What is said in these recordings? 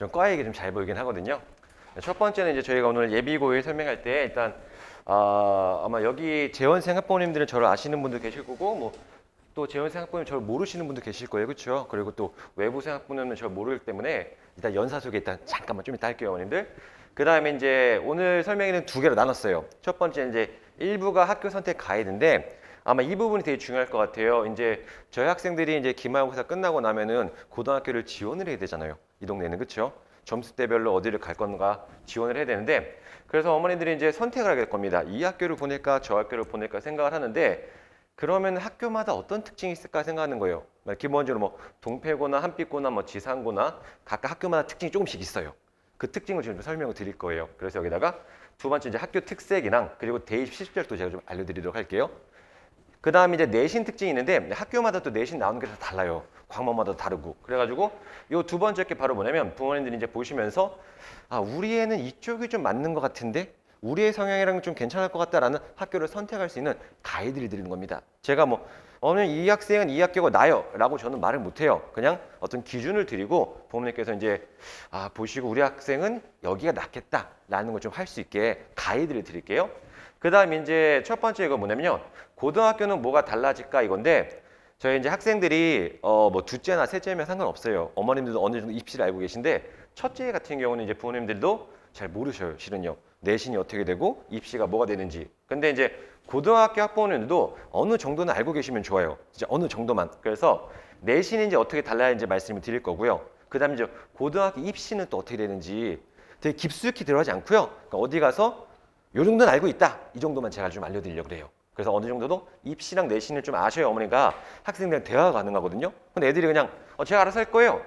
좀 과 얘기 좀 잘 보이긴 하거든요. 첫 번째는 이제 저희가 오늘 예비고일 설명할 때 일단 아마 여기 재원생 학부모님들은 저를 아시는 분도 계실 거고 뭐 또 재원생 학부모님 저를 모르시는 분도 계실 거예요, 그렇죠? 그리고 또 외부생 학부모님은 저를 모르기 때문에 일단 연사 소개 일단 잠깐만 좀 이따 할게요, 어머님들. 그 다음에 이제 오늘 설명에는 두 개로 나눴어요. 첫 번째 이제 일부가 학교 선택 가이드인데 아마 이 부분이 되게 중요할 것 같아요. 이제 저희 학생들이 이제 기말고사 끝나고 나면은 고등학교를 지원을 해야 되잖아요. 이 동네는 그렇죠? 점수대별로 어디를 갈 건가 지원을 해야 되는데 그래서 어머니들이 이제 선택을 하게 될 겁니다. 이 학교를 보낼까 저 학교를 보낼까 생각을 하는데 그러면 학교마다 어떤 특징이 있을까 생각하는 거예요. 기본적으로 뭐 동패고나 한빛고나 뭐 지상고나 각각 학교마다 특징이 조금씩 있어요. 그 특징을 지금 좀 설명을 드릴 거예요. 그래서 여기다가 두 번째 이제 학교 특색이랑 그리고 대입 실습절도 제가 좀 알려드리도록 할게요. 그 다음에 이제 내신 특징이 있는데 학교마다 또 내신 나오는 게 다 달라요. 과목마다 다르고. 그래가지고 요 두 번째 게 바로 뭐냐면 부모님들이 이제 보시면서 아, 우리 애는 이쪽이 좀 맞는 것 같은데 우리 의 성향이랑 좀 괜찮을 것 같다라는 학교를 선택할 수 있는 가이드를 드리는 겁니다. 제가 뭐 어느 이 학생은 이 학교가 나요 라고 저는 말을 못해요. 그냥 어떤 기준을 드리고 부모님께서 이제 보시고 우리 학생은 여기가 낫겠다 라는 걸 좀 할 수 있게 가이드를 드릴게요. 그 다음에 이제 첫 번째 이거 뭐냐면요. 고등학교는 뭐가 달라질까 이건데 저희 이제 학생들이 뭐 둘째나 셋째면 상관없어요. 어머님들도 어느 정도 입시를 알고 계신데 첫째 같은 경우는 이제 부모님들도 잘 모르셔요. 실은요. 내신이 어떻게 되고 입시가 뭐가 되는지. 근데 이제 고등학교 학부모님들도 어느 정도는 알고 계시면 좋아요. 진짜 어느 정도만. 그래서 내신이 이제 어떻게 달라야하는지 말씀을 드릴 거고요. 그 다음에 이제 고등학교 입시는 또 어떻게 되는지 되게 깊숙이 들어가지 않고요. 그러니까 어디 가서 요 정도는 알고 있다. 이 정도만 제가 좀 알려드리려고 그래요. 그래서 어느 정도도 입시랑 내신을 좀 아셔야 어머니가 학생들이랑 대화가 가능하거든요. 근데 애들이 그냥 제가 알아서 할 거예요.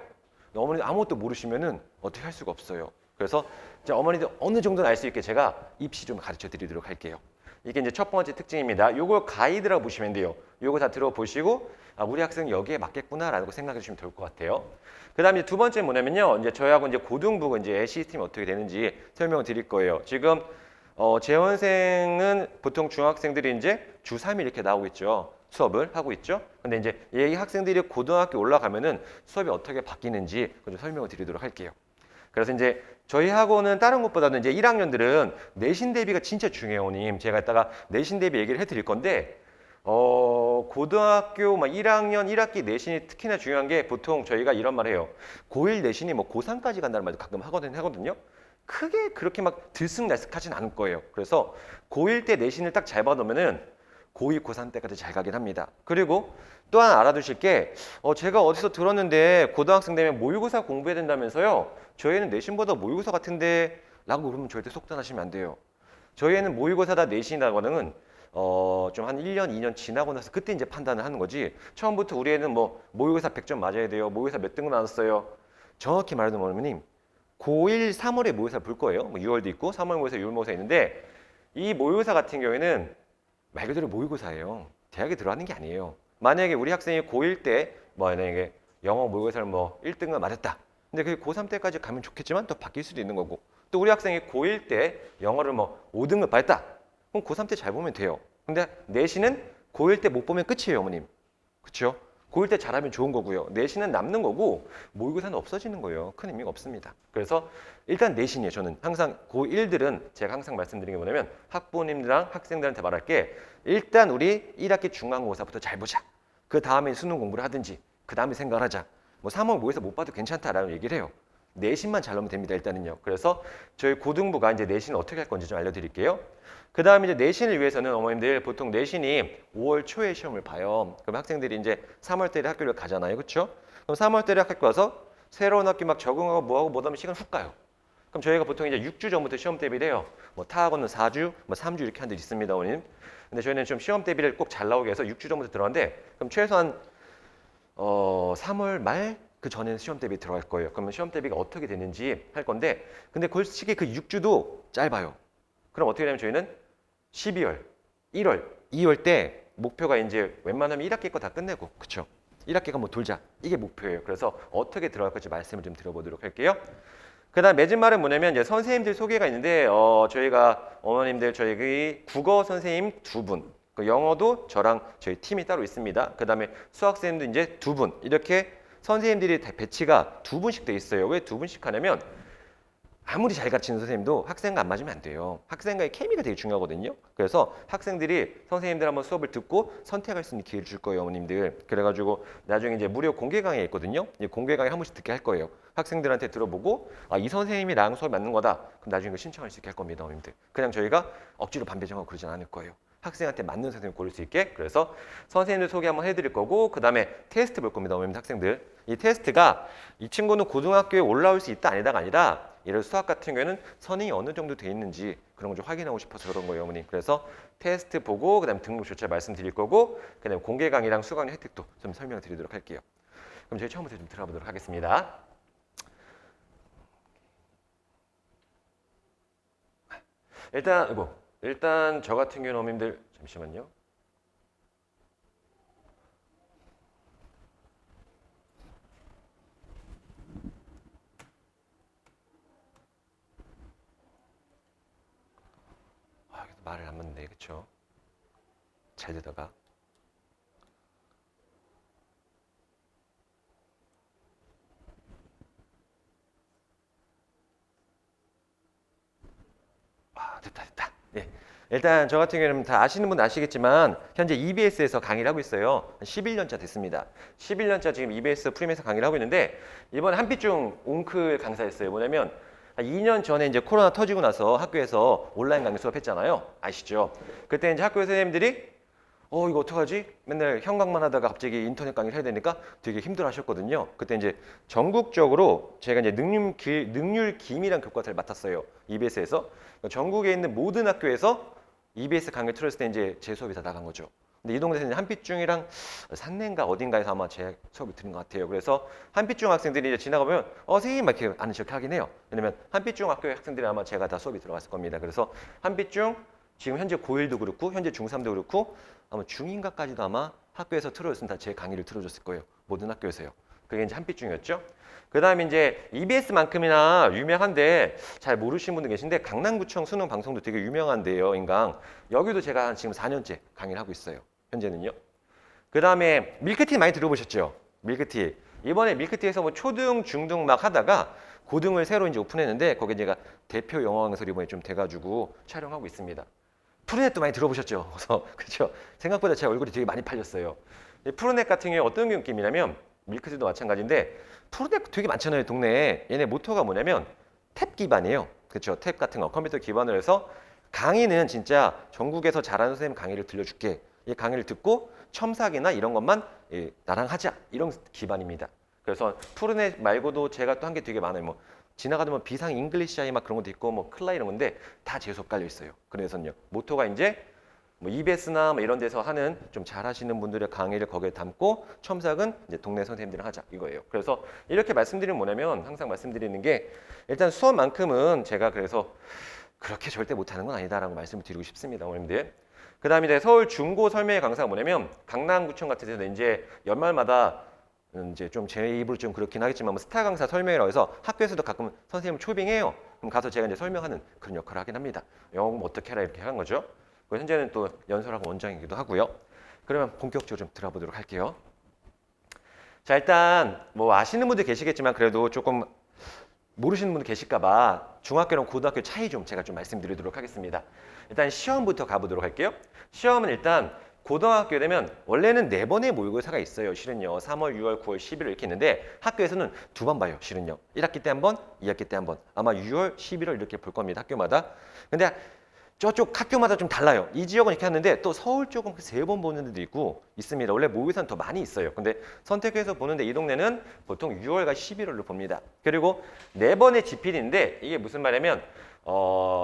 어머니 아무것도 모르시면은 어떻게 할 수가 없어요. 그래서 이제 어머니들 어느 정도는 알 수 있게 제가 입시 좀 가르쳐 드리도록 할게요. 이게 이제 첫 번째 특징입니다. 요거 가이드라고 보시면 돼요. 요거 다 들어보시고 우리 학생 여기에 맞겠구나라고 생각해 주시면 좋을 것 같아요. 그다음에 두 번째 뭐냐면요. 이제 저희하고 이제 고등부가 이제 시스템이 어떻게 되는지 설명을 드릴 거예요. 지금 재원생은 보통 중학생들이 이제 주 3일 이렇게 나오고 있죠. 수업을 하고 있죠. 근데 이제 이 학생들이 고등학교 올라가면은 수업이 어떻게 바뀌는지 좀 설명을 드리도록 할게요. 그래서 이제 저희 학원은 다른 곳보다는 이제 1학년들은 내신 대비가 진짜 중요해요, 님. 제가 이따가 내신 대비 얘기를 해드릴 건데, 고등학교 1학년 1학기 내신이 특히나 중요한 게 보통 저희가 이런 말 해요. 고1 내신이 뭐 고3까지 간다는 말도 가끔 하거든요. 크게 그렇게 막 들쑥날쑥하진 않을 거예요. 그래서 고1 때 내신을 딱 잘 받으면은 고2, 고3 때까지 잘 가긴 합니다. 그리고 또 하나 알아두실 게 제가 어디서 들었는데 고등학생 되면 모의고사 공부해야 된다면서요. 저희는 내신보다 모의고사 같은데 라고 그러면 절대 속단하시면 안 돼요. 저희는 모의고사다 내신이라고는 좀 한 1년, 2년 지나고 나서 그때 이제 판단을 하는 거지. 처음부터 우리 애는 뭐 모의고사 100점 맞아야 돼요. 모의고사 몇 등급 나왔어요. 정확히 말하면 어머님 고1 3월에 모의고사 볼 거예요. 뭐 6월도 있고 3월 모의고사, 6월 모의고사 있는데 이 모의고사 같은 경우에는 말 그대로 모의고사예요. 대학에 들어가는 게 아니에요. 만약에 우리 학생이 고1 때 만약에 영어 모의고사를 뭐 1등급 맞았다. 근데 그게 고3 때까지 가면 좋겠지만 또 바뀔 수도 있는 거고 또 우리 학생이 고1 때 영어를 뭐 5등급 받았다. 그럼 고3 때 잘 보면 돼요. 근데 내신은 고1 때 못 보면 끝이에요, 어머님. 그렇죠? 고1 때 잘하면 좋은 거고요. 내신은 남는 거고 모의고사는 없어지는 거예요. 큰 의미가 없습니다. 그래서 일단 내신이에요. 저는 항상 고1들은 제가 항상 말씀드리는 게 뭐냐면 학부모님들랑 학생들한테 말할 게 일단 우리 1학기 중간고사부터 잘 보자. 그 다음에 수능 공부를 하든지 그 다음에 생각을 하자. 뭐 3월 모의고사 못 봐도 괜찮다라는 얘기를 해요. 내신만 잘 넣으면 됩니다. 일단은요. 그래서 저희 고등부가 이제 내신을 어떻게 할 건지 좀 알려드릴게요. 그 다음에 이제 내신을 위해서는 어머님들 보통 내신이 5월 초에 시험을 봐요. 그럼 학생들이 이제 3월 달에 학교를 가잖아요. 그렇죠? 그럼 3월 달에 학교 가서 새로운 학기 막 적응하고 뭐하고 뭐하면 시간 훅 가요. 그럼 저희가 보통 이제 6주 전부터 시험 대비를 해요. 뭐 타학원은 4주, 뭐 3주 이렇게 한 데 있습니다, 어머님. 근데 저희는 좀 시험 대비를 꼭 잘 나오게 해서 6주 전부터 들어가는데 그럼 최소한 3월 말 그 전에 시험 대비 들어갈 거예요. 그러면 시험 대비가 어떻게 되는지 할 건데 근데 솔직히 그 6주도 짧아요. 그럼 어떻게 되냐면 저희는 12월, 1월, 2월 때 목표가 이제 웬만하면 1학기 거 다 끝내고 그쵸? 1학기가 뭐 돌자 이게 목표예요. 그래서 어떻게 들어갈 건지 말씀을 좀 드려보도록 할게요. 그 다음 맺은 말은 뭐냐면 이제 선생님들 소개가 있는데 저희가 어머님들 저희 국어 선생님 2분 그 영어도 저랑 저희 팀이 따로 있습니다. 그 다음에 수학 선생님도 이제 2분 이렇게 선생님들이 배치가 두 분씩 돼 있어요. 왜 두 분씩 하냐면 아무리 잘 가르치는 선생님도 학생과 안 맞으면 안 돼요. 학생과의 케미가 되게 중요하거든요. 그래서 학생들이 선생님들 한번 수업을 듣고 선택할 수 있는 기회를 줄 거예요, 어머님들. 그래가지고 나중에 이제 무료 공개 강의 있거든요. 이 공개 강의 한 번씩 듣게 할 거예요. 학생들한테 들어보고 아, 이 선생님이 나랑 수업이 맞는 거다. 그럼 나중에 이거 신청할 수 있게 할 겁니다, 어머님들. 그냥 저희가 억지로 반배정하고 그러진 않을 거예요. 학생한테 맞는 선생님 고를 수 있게. 그래서 선생님들 소개 한번 해드릴 거고 그 다음에 테스트 볼 겁니다, 어머님들 학생들. 이 테스트가 이 친구는 고등학교에 올라올 수 있다 아니다가 아니라 예를 들어 수학 같은 경우에는 선행이 어느 정도 돼 있는지 그런 걸 좀 확인하고 싶어서 그런 거예요, 어머니. 그래서 테스트 보고 그다음 등록 절차 말씀드릴 거고 그다음 공개 강의랑 수강료 혜택도 좀 설명드리도록 할게요. 그럼 저희 처음부터 좀 들어가 보도록 하겠습니다. 일단 저 같은 경우는 어머님들 잠시만요. 말을 안 맞네, 그쵸? 잘 되다가. 됐다. 예. 일단 저 같은 경우는 다 아시는 분 아시겠지만 현재 EBS에서 강의를 하고 있어요. 11년차 됐습니다. 11년차 지금 EBS 프리미엄에서 강의를 하고 있는데 이번에 한빛중 옹클 강사였어요. 뭐냐면 2년 전에 이제 코로나 터지고 나서 학교에서 온라인 강의 수업했잖아요. 아시죠? 그때 이제 학교 선생님들이 이거 어떡하지? 맨날 형광만 하다가 갑자기 인터넷 강의를 해야 되니까 되게 힘들어 하셨거든요. 그때 이제 전국적으로 제가 이제 능률 기밀한 교과서를 맡았어요. EBS에서. 전국에 있는 모든 학교에서 EBS 강의를 틀었을 때 이제 제 수업이 다 나간 거죠. 근데 이 동네에서 한빛중이랑 산내인가 어딘가에서 아마 제 수업을 들은 것 같아요. 그래서 한빛중 학생들이 이제 지나가면 선생님 막 이렇게 아는 척 하긴 해요. 왜냐면 한빛중 학교의 학생들이 아마 제가 다 수업이 들어갔을 겁니다. 그래서 한빛중 지금 현재 고1도 그렇고 현재 중3도 그렇고 아마 중인가까지도 아마 학교에서 틀어줬으면 다 제 강의를 틀어줬을 거예요. 모든 학교에서요. 그게 이제 한빛중이었죠. 그 다음에 이제 EBS만큼이나 유명한데 잘 모르시는 분들 계신데 강남구청 수능 방송도 되게 유명한데요, 인강. 여기도 제가 지금 4년째 강의를 하고 있어요. 현재는요. 그 다음에 밀크티 많이 들어보셨죠? 밀크티. 이번에 밀크티에서 뭐 초등, 중등 막 하다가 고등을 새로 이제 오픈했는데 거기 제가 대표 영어 강사로 이번에 좀 돼가지고 촬영하고 있습니다. 푸른넷도 많이 들어보셨죠? 그래서 그렇죠. 생각보다 제 얼굴이 되게 많이 팔렸어요. 푸른넷 같은 경우에 어떤 느낌이냐면 밀크티도 마찬가지인데 푸른넷 되게 많잖아요, 동네에. 얘네 모토가 뭐냐면 탭 기반이에요. 그렇죠. 탭 같은 거 컴퓨터 기반으로 해서 강의는 진짜 전국에서 잘하는 선생님 강의를 들려줄게. 이 강의를 듣고 첨삭이나 이런 것만 나랑 하자. 이런 기반입니다. 그래서 푸른넷 말고도 제가 또 한 게 되게 많아요. 뭐 지나가다 보면 비상 잉글리시 막 그런 것도 있고 뭐 클라 이런 건데 다 제 수업 깔려 있어요. 그래서요. 모토가 이제 뭐 EBS나 뭐 이런 데서 하는 좀 잘하시는 분들의 강의를 거기에 담고 첨삭은 이제 동네 선생님들이랑 하자 이거예요. 그래서 이렇게 말씀드리면 뭐냐면 항상 말씀드리는 게 일단 수업만큼은 제가 그래서 그렇게 절대 못하는 건 아니다라고 말씀을 드리고 싶습니다, 어머님들. 그 다음에 이제 서울 중고 설명회 강사가 뭐냐면 강남구청 같은 데는 이제 연말마다 이제 좀 제 입으로 좀 그렇긴 하겠지만 뭐 스타 강사 설명회라고 해서 학교에서도 가끔 선생님을 초빙해요. 그럼 가서 제가 이제 설명하는 그런 역할을 하긴 합니다. 영어 공부 어떻게 해라 이렇게 하는 거죠. 현재는 또 연설하고 원장이기도 하고요. 그러면 본격적으로 좀 들어보도록 할게요. 자, 일단 뭐 아시는 분들 계시겠지만 그래도 조금 모르시는 분들 계실까봐 중학교랑 고등학교 차이 좀 제가 좀 말씀드리도록 하겠습니다. 일단 시험부터 가보도록 할게요. 시험은 일단 고등학교 되면 원래는 4번의 모의고사가 있어요. 실은요. 3월, 6월, 9월, 11월 이렇게 있는데 학교에서는 2번 봐요. 실은요. 1학기 때 한 번, 2학기 때 한 번. 아마 6월, 11월 이렇게 볼 겁니다. 학교마다. 근데 저쪽 학교마다 좀 달라요. 이 지역은 이렇게 하는데 또 서울 쪽은 3번 보는 데도 있고 있습니다. 원래 모의고사는 더 많이 있어요. 근데 선택해서 보는데 이 동네는 보통 6월과 11월로 봅니다. 그리고 4번의 지필인데 이게 무슨 말이냐면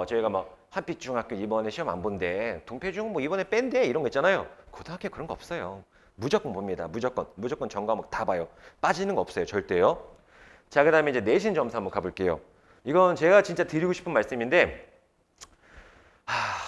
저희가 막 한빛중학교 이번에 시험 안 본대. 동패중 뭐 이번에 뺀대 이런 거 있잖아요. 고등학교 그런 거 없어요. 무조건 봅니다. 무조건 전 과목 다 봐요. 빠지는 거 없어요. 절대요. 자, 그다음에 이제 내신 점수 한번 가볼게요. 이건 제가 진짜 드리고 싶은 말씀인데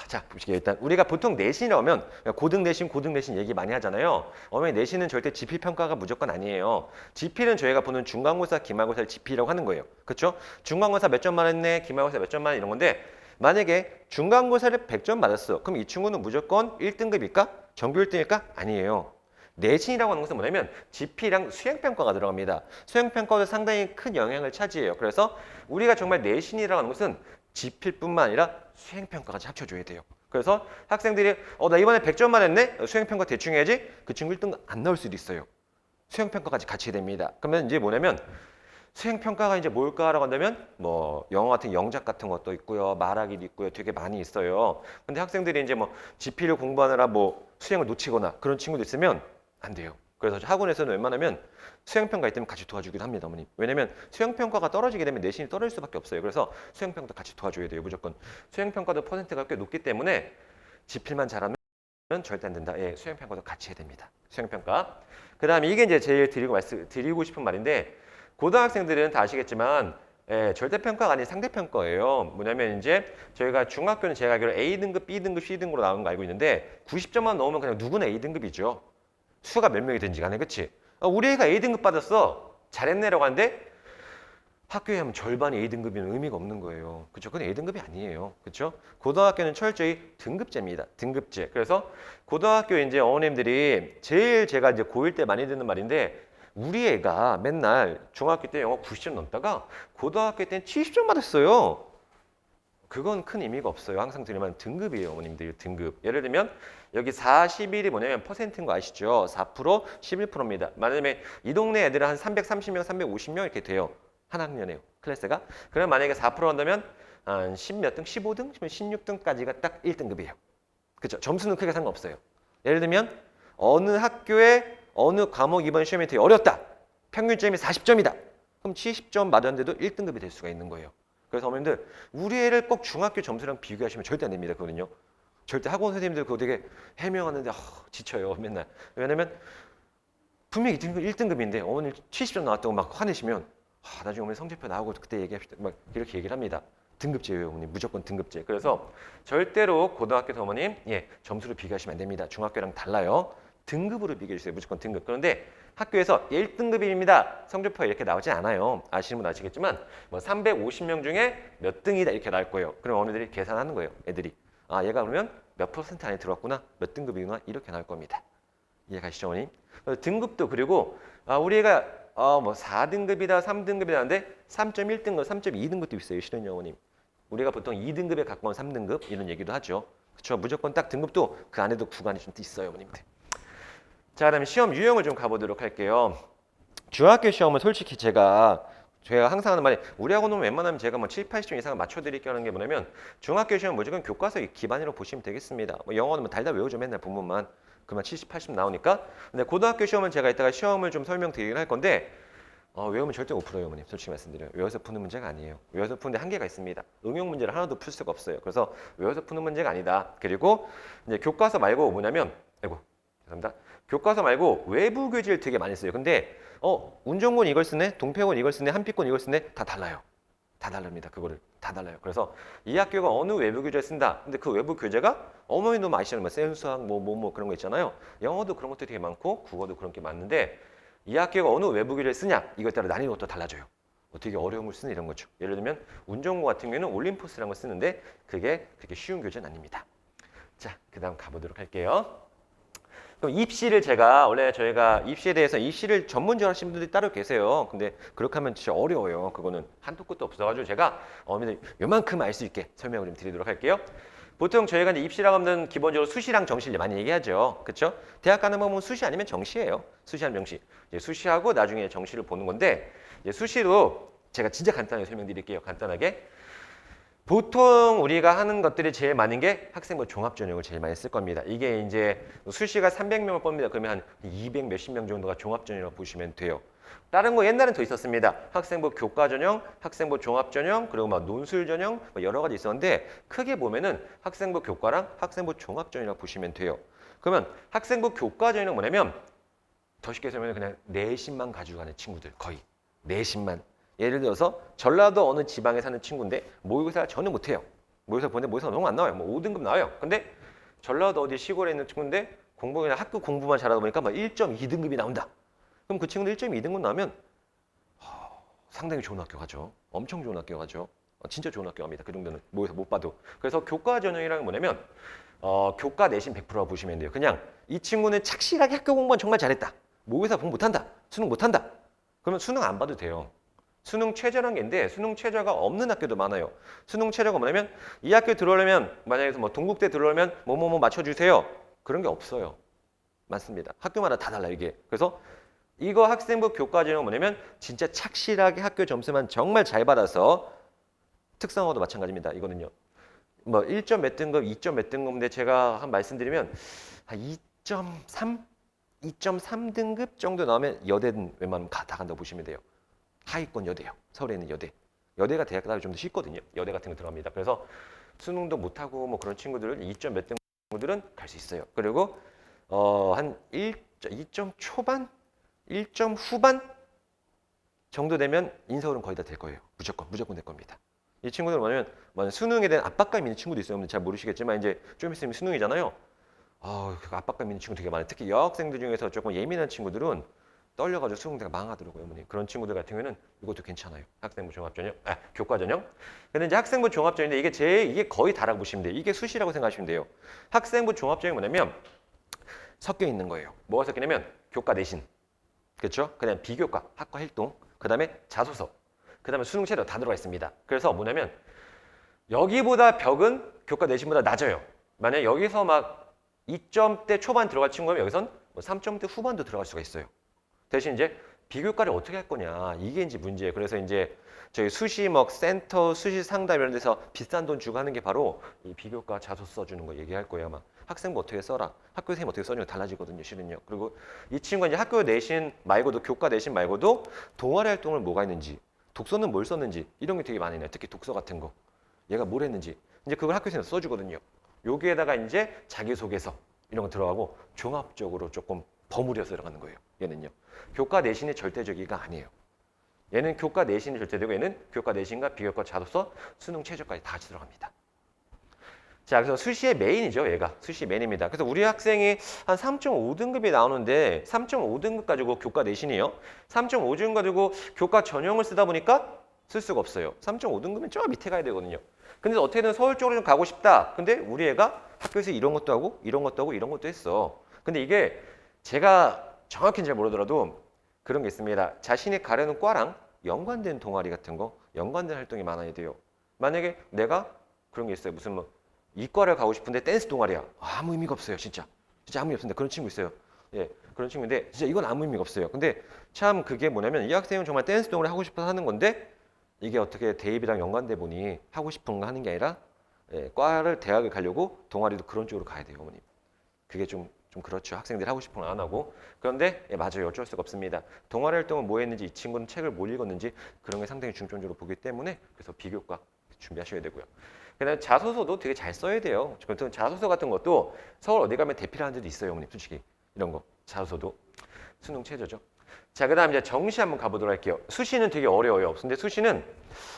자, 보시게요. 일단 우리가 보통 내신이 오면 고등 내신 얘기 많이 하잖아요. 어머니 내신은 절대 지필 평가가 무조건 아니에요. 지필은 저희가 보는 중간고사, 기말고사를 지필이라고 하는 거예요. 그렇죠? 중간고사 몇 점 맞았네, 기말고사 몇 점 맞았네 이런 건데 만약에 중간고사를 100점 맞았어. 그럼 이 친구는 무조건 1등급일까? 전교 1등일까? 아니에요. 내신이라고 하는 것은 뭐냐면 지필이랑 수행평가가 들어갑니다. 수행평가도 상당히 큰 영향을 차지해요. 그래서 우리가 정말 내신이라고 하는 것은 지필뿐만 아니라 수행평가까지 합쳐줘야 돼요. 그래서 학생들이 나 이번에 100점 맞았네? 수행평가 대충 해야지? 그 친구 1등 안 나올 수도 있어요. 수행평가까지 같이 됩니다. 그러면 이제 뭐냐면 수행평가가 이제 뭘까라고 한다면 뭐 영어 같은 영작 같은 것도 있고요. 말하기도 있고요. 되게 많이 있어요. 근데 학생들이 이제 뭐 지필을 공부하느라 뭐 수행을 놓치거나 그런 친구도 있으면 안 돼요. 그래서 학원에서는 웬만하면 수행평가 있다면 같이 도와주기도 합니다, 어머님. 왜냐면 수행평가가 떨어지게 되면 내신이 떨어질 수밖에 없어요. 그래서 수행평가도 같이 도와줘야 돼요, 무조건. 수행평가도 퍼센트가 꽤 높기 때문에 지필만 잘하면 절대 안 된다. 예, 수행평가도 같이 해야 됩니다. 수행평가. 그 다음에 이게 이제 제일 드리고 싶은 말인데 고등학생들은 다 아시겠지만 절대평가가 아닌 상대평가예요. 뭐냐면 이제 저희가 중학교는 제가 알기로 A등급, B등급, C등급으로 나오는 거 알고 있는데 90점만 넣으면 그냥 누구나 A등급이죠. 수가 몇 명이든지 간에, 그치? 우리 애가 A등급 받았어. 잘했네라고 하는데 학교에 하면 절반이 A등급이면 의미가 없는 거예요. 그쵸? 그건 A등급이 아니에요. 그쵸? 고등학교는 철저히 등급제입니다. 등급제. 그래서 고등학교 이제 어머님들이 제일 제가 이제 고1 때 많이 듣는 말인데 우리 애가 맨날 중학교 때 영어 90점 넘다가 고등학교 때는 70점 받았어요. 그건 큰 의미가 없어요. 항상 드리면 등급이에요, 어머님들 등급. 예를 들면 여기 41이 뭐냐면 퍼센트인 거 아시죠? 4%, 11%입니다. 만약에 이 동네 애들은 한 330명, 350명 이렇게 돼요. 한 학년에요, 클래스가. 그러면 만약에 4% 한다면 한 10몇 등, 15등, 16등까지가 딱 1등급이에요. 그렇죠? 점수는 크게 상관없어요. 예를 들면 어느 학교에 어느 과목 이번 시험이 되게 어렵다. 평균점이 40점이다. 그럼 70점 맞았는데도 1등급이 될 수가 있는 거예요. 그래서 어머님들 우리 애를 꼭 중학교 점수랑 비교하시면 절대 안 됩니다. 그거는요. 절대 학원 선생님들 그거 되게 해명하는데 지쳐요. 맨날. 왜냐면 분명히 1등급인데 어머님 70점 나왔다고 막 화내시면 나중에 어머니 성적표 나오고 그때 얘기합시다. 막 이렇게 얘기를 합니다. 등급제예요, 어머님. 무조건 등급제. 그래서 절대로 고등학교 어머님 점수로 비교하시면 안 됩니다. 중학교랑 달라요. 등급으로 비교해 주세요. 무조건 등급. 그런데 학교에서 1등급입니다. 성적표가 이렇게 나오지 않아요. 아시는 분 아시겠지만 뭐 350명 중에 몇 등이다 이렇게 나올 거예요. 그럼 어머니들이 계산하는 거예요. 애들이. 얘가 그러면 몇 퍼센트 안에 들어왔구나. 몇 등급이구나. 이렇게 나올 겁니다. 이해가시죠, 어머님? 등급도 그리고 우리 애가 뭐 4등급이다, 3등급이다 하는데 3.1등급, 3.2등급도 있어요. 실은요, 어머님. 우리가 보통 2등급에 가까운 3등급 이런 얘기도 하죠. 그렇죠? 무조건 딱 등급도 그 안에도 구간이 좀 있어요, 어머님들. 자, 그다음에 시험 유형을 좀 가보도록 할게요. 중학교 시험은 솔직히 제가 항상 하는 말이 우리 학원은 웬만하면 제가 뭐 7, 80점 이상을 맞춰드릴게요 하는 게 뭐냐면 중학교 시험 무조건 교과서 기반으로 보시면 되겠습니다. 뭐 영어는 뭐 달달 외우죠. 맨날 본문만. 그러면 70, 80 나오니까. 근데 고등학교 시험은 제가 이따가 시험을 좀 설명드리긴 할 건데 외우면 절대 못 풀어요, 어머님. 솔직히 말씀드려요. 외워서 푸는 문제가 아니에요. 외워서 푸는데 한계가 있습니다. 응용 문제를 하나도 풀 수가 없어요. 그래서 외워서 푸는 문제가 아니다. 그리고 이제 교과서 말고 뭐냐면 죄송합니다. 교과서 말고 외부 교재를 되게 많이 써요. 근데 운정권 이걸 쓰네, 동패권 이걸 쓰네, 한피권 이걸 쓰네, 다 달라요. 다 다릅니다. 그거를 다 달라요. 그래서 이 학교가 어느 외부 교재를 쓴다. 근데 그 외부 교재가 어머니도 아시잖아요. 뭐 센수학 뭐 그런 거 있잖아요. 영어도 그런 것도 되게 많고 국어도 그런 게 많은데 이 학교가 어느 외부 교재를 쓰냐 이거에 따라 난이도가 또 달라져요. 되게 어려운 걸 쓰는 이런 거죠. 예를 들면 운정고 같은 경우에는 올림포스라는 걸 쓰는데 그게 그렇게 쉬운 교재는 아닙니다. 자, 그 다음 가보도록 할게요. 그럼 입시를 제가 원래 저희가 입시에 대해서 입시를 전문적으로 하시는 분들이 따로 계세요. 근데 그렇게 하면 진짜 어려워요. 그거는 한도 끝도 없어가지고 제가 어머니들 요만큼 알 수 있게 설명을 좀 드리도록 할게요. 보통 저희가 이제 입시라고 하면 기본적으로 수시랑 정시를 많이 얘기하죠. 그렇죠? 대학 가는 거 보면 수시 아니면 정시예요. 수시 아니면 정시. 이제 수시하고 나중에 정시를 보는 건데 이제 수시로 제가 진짜 간단하게 설명드릴게요. 간단하게. 보통 우리가 하는 것들이 제일 많은 게 학생부 종합전형을 제일 많이 쓸 겁니다. 이게 이제 수시가 300명을 봅니다. 그러면 한 200 몇십 명 정도가 종합전형이라고 보시면 돼요. 다른 거 옛날엔 더 있었습니다. 학생부 교과전형, 학생부 종합전형, 그리고 막 논술전형 여러 가지 있었는데 크게 보면은 학생부 교과랑 학생부 종합전형이라고 보시면 돼요. 그러면 학생부 교과전형은 뭐냐면 더 쉽게 설명하면 그냥 내신만 가지고 가는 친구들 거의 내신만. 예를 들어서 전라도 어느 지방에 사는 친구인데 모의고사 전혀 못해요. 모의고사 보는데 모의고사 너무 안 나와요. 뭐 5등급 나와요. 근데 전라도 어디 시골에 있는 친구인데 그냥 학교 공부만 잘하다 보니까 막 1.2등급이 나온다. 그럼 그 친구들 1.2등급 나오면 상당히 좋은 학교 가죠. 엄청 좋은 학교 가죠. 진짜 좋은 학교 갑니다. 그 정도는 모의고사 못 봐도. 그래서 교과 전형이란 게 뭐냐면 교과 내신 100%라고 보시면 돼요. 그냥 이 친구는 착실하게 학교 공부만 정말 잘했다. 모의고사 공부 못한다. 수능 못한다. 그러면 수능 안 봐도 돼요. 수능 최저란 게 있는데 수능 최저가 없는 학교도 많아요. 수능 최저가 뭐냐면 이 학교 들어오려면 만약에 뭐 동국대 들어오려면 뭐뭐뭐 맞춰주세요. 그런 게 없어요. 맞습니다. 학교마다 다 달라 이게. 그래서 이거 학생부 교과 전형은 뭐냐면 진짜 착실하게 학교 점수만 정말 잘 받아서 특성화도 마찬가지입니다. 이거는요. 뭐 1점 몇 등급, 2점 몇 등급인데 제가 한 말씀드리면 한 2.3, 2.3등급 정도 나오면 여대는 웬만하면 다 간다고 보시면 돼요. 하위권 여대요. 서울에 있는 여대. 여대가 대학 따로 좀 더 쉽거든요. 여대 같은 거 들어갑니다. 그래서 수능도 못하고 뭐 그런 친구들은 2점 몇 등 친구들은 갈 수 있어요. 그리고 한 2점 초반, 1점 후반 정도 되면 인서울은 거의 다 될 거예요. 무조건 될 겁니다. 이 친구들은 뭐냐면 수능에 대한 압박감이 있는 친구도 있어요. 잘 모르시겠지만 이제 좀 있으면 수능이잖아요. 그 압박감 있는 친구 되게 많아요. 특히 여학생들 중에서 조금 예민한 친구들은 떨려가지고 수능대가 망하더라고요, 어머니. 그런 친구들 같은 경우에는 이것도 괜찮아요. 학생부 종합전형, 교과 전형. 근데 이제 학생부 종합전형인데 이게 거의 다라고 보시면 돼요. 이게 수시라고 생각하시면 돼요. 학생부 종합전형이 뭐냐면 섞여 있는 거예요. 뭐가 섞이냐면 교과 내신, 그렇죠? 그다음 비교과, 학과 활동, 그다음에 자소서, 그다음에 수능 체력 다 들어가 있습니다. 그래서 뭐냐면 여기보다 벽은 교과 내신보다 낮아요. 만약 여기서 막 2점대 초반 들어갈 친구면 여기선 뭐 3점대 후반도 들어갈 수가 있어요. 대신 이제 비교과를 어떻게 할 거냐 이게 이제 문제예요. 그래서 이제 저희 수시 뭐 센터, 수시 상담 이런 데서 비싼 돈 주고 하는 게 바로 이 비교과 자소서 써주는 거 얘기할 거예요 아마. 학생부 어떻게 써라, 학교 선생님 어떻게 써주는 거 달라지거든요 실은요. 그리고 이 친구가 이제 학교 내신 말고도 교과 내신 말고도 동아리 활동을 뭐가 있는지, 독서는 뭘 썼는지 이런 게 되게 많이 나요. 특히 독서 같은 거 얘가 뭘 했는지 이제 그걸 학교 선생님 써주거든요. 여기에다가 이제 자기소개서 이런 거 들어가고 종합적으로 조금 버무려서 들어가는 거예요. 얘는요. 교과 내신이 절대적이가 아니에요. 얘는 교과 내신이 절대되고 얘는 교과 내신과 비교과 자소서, 수능 최저까지 다 같이 들어갑니다. 자, 그래서 수시의 메인이죠, 얘가. 수시 메인입니다. 그래서 우리 학생이 한 3.5등급이 나오는데 3.5등급 가지고 교과 내신이에요. 3.5등급 가지고 교과 전형을 쓰다 보니까 쓸 수가 없어요. 3.5등급은 저 밑에 가야 되거든요. 근데 어떻게든 서울 쪽으로 좀 가고 싶다. 근데 우리 애가 학교에서 이런 것도 하고 이런 것도 하고 이런 것도 했어. 근데 이게 제가 정확히는 잘 모르더라도 그런 게 있습니다. 자신이 가려는 과랑 연관된 동아리 같은 거, 연관된 활동이 많아야 돼요. 만약에 내가 그런 게 있어요. 무슨 뭐 이과를 가고 싶은데 댄스 동아리야. 아무 의미가 없어요. 진짜 아무 의미 없습니다. 그런 친구 있어요. 예, 그런 친구인데 진짜 이건 아무 의미가 없어요. 근데 참 그게 뭐냐면 이 학생은 정말 댄스 동아리 하고 싶어서 하는 건데 이게 어떻게 대입이랑 연관돼 보니 하고 싶은 거 하는 게 아니라 과를 대학을 가려고 동아리도 그런 쪽으로 가야 돼요, 어머님. 그게 좀 그렇죠. 학생들이 하고 싶은 건 안 하고. 그런데 맞아요. 어쩔 수가 없습니다. 동아리 활동은 뭐 했는지 이 친구는 책을 뭘 읽었는지 그런 게 상당히 중점적으로 보기 때문에 그래서 비교과 준비하셔야 되고요. 그다음에 자소서도 되게 잘 써야 돼요. 자소서 같은 것도 서울 어디 가면 대필하는 데도 있어요, 어머님. 솔직히 이런 거 자소서도 수능 최저죠. 자, 그다음 이제 정시 한번 가보도록 할게요. 수시는 되게 어려워요. 근데 수시는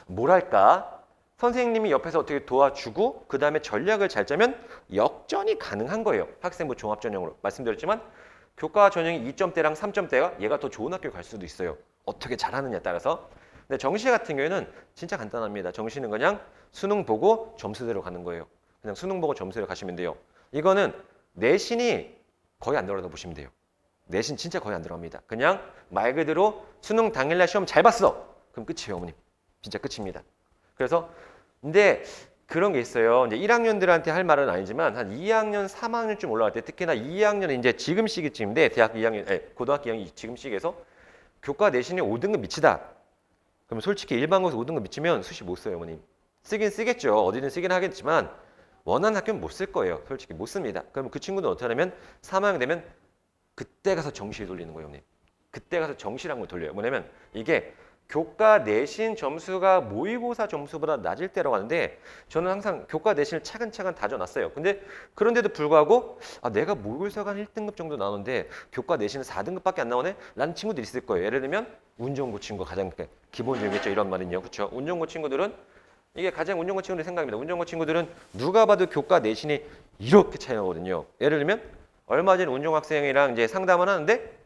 뭐랄까? 선생님이 옆에서 어떻게 도와주고 그 다음에 전략을 잘 짜면 역전이 가능한 거예요. 학생부 종합전형으로 말씀드렸지만 교과 전형이 2점대랑 3점대가 얘가 더 좋은 학교 갈 수도 있어요. 어떻게 잘하느냐에 따라서. 근데 정시 같은 경우에는 진짜 간단합니다. 정시는 그냥 수능 보고 점수대로 가는 거예요. 그냥 수능 보고 점수대로 가시면 돼요. 이거는 내신이 거의 안 들어가다고 보시면 돼요. 내신 진짜 거의 안 들어갑니다. 그냥 말 그대로 수능 당일날 시험 잘 봤어. 그럼 끝이에요, 어머님. 진짜 끝입니다. 그래서 근데 그런 게 있어요. 이제 1학년들한테 할 말은 아니지만 한 2학년, 3학년쯤 올라갈 때 특히나 2학년은 이제 지금 시기쯤인데 대학 2학년, 고등학교 2학년 지금 시기에서 교과 내신이 5등급 미치다. 그럼 솔직히 일반고에서 5등급 미치면 수시 못 써요, 어머님. 쓰긴 쓰겠죠. 어디든 쓰긴 하겠지만 원하는 학교는 못 쓸 거예요. 솔직히 못 씁니다. 그럼 그 친구는 어떻게 하냐면 3학년 되면 그때 가서 정시를 돌리는 거예요, 어머님. 그때 가서 정시라는 걸 돌려요. 뭐냐면 이게 교과 내신 점수가 모의고사 점수보다 낮을 때라고 하는데 저는 항상 교과 내신을 차근차근 다져놨어요. 근데 그런데도 불구하고 내가 모의고사가 한 1등급 정도 나오는데 교과 내신은 4등급밖에 안 나오네? 라는 친구들이 있을 거예요. 예를 들면 운 좋은 고 친구 가장 기본적이겠죠. 이런 말은요. 그렇죠? 운 좋은 고 친구들은 이게 가장 운 좋은 고 친구들 생각입니다. 운 좋은 고 친구들은 누가 봐도 교과 내신이 이렇게 차이 나거든요. 예를 들면 얼마 전에 운 좋은 학생이랑 이제 상담을 하는데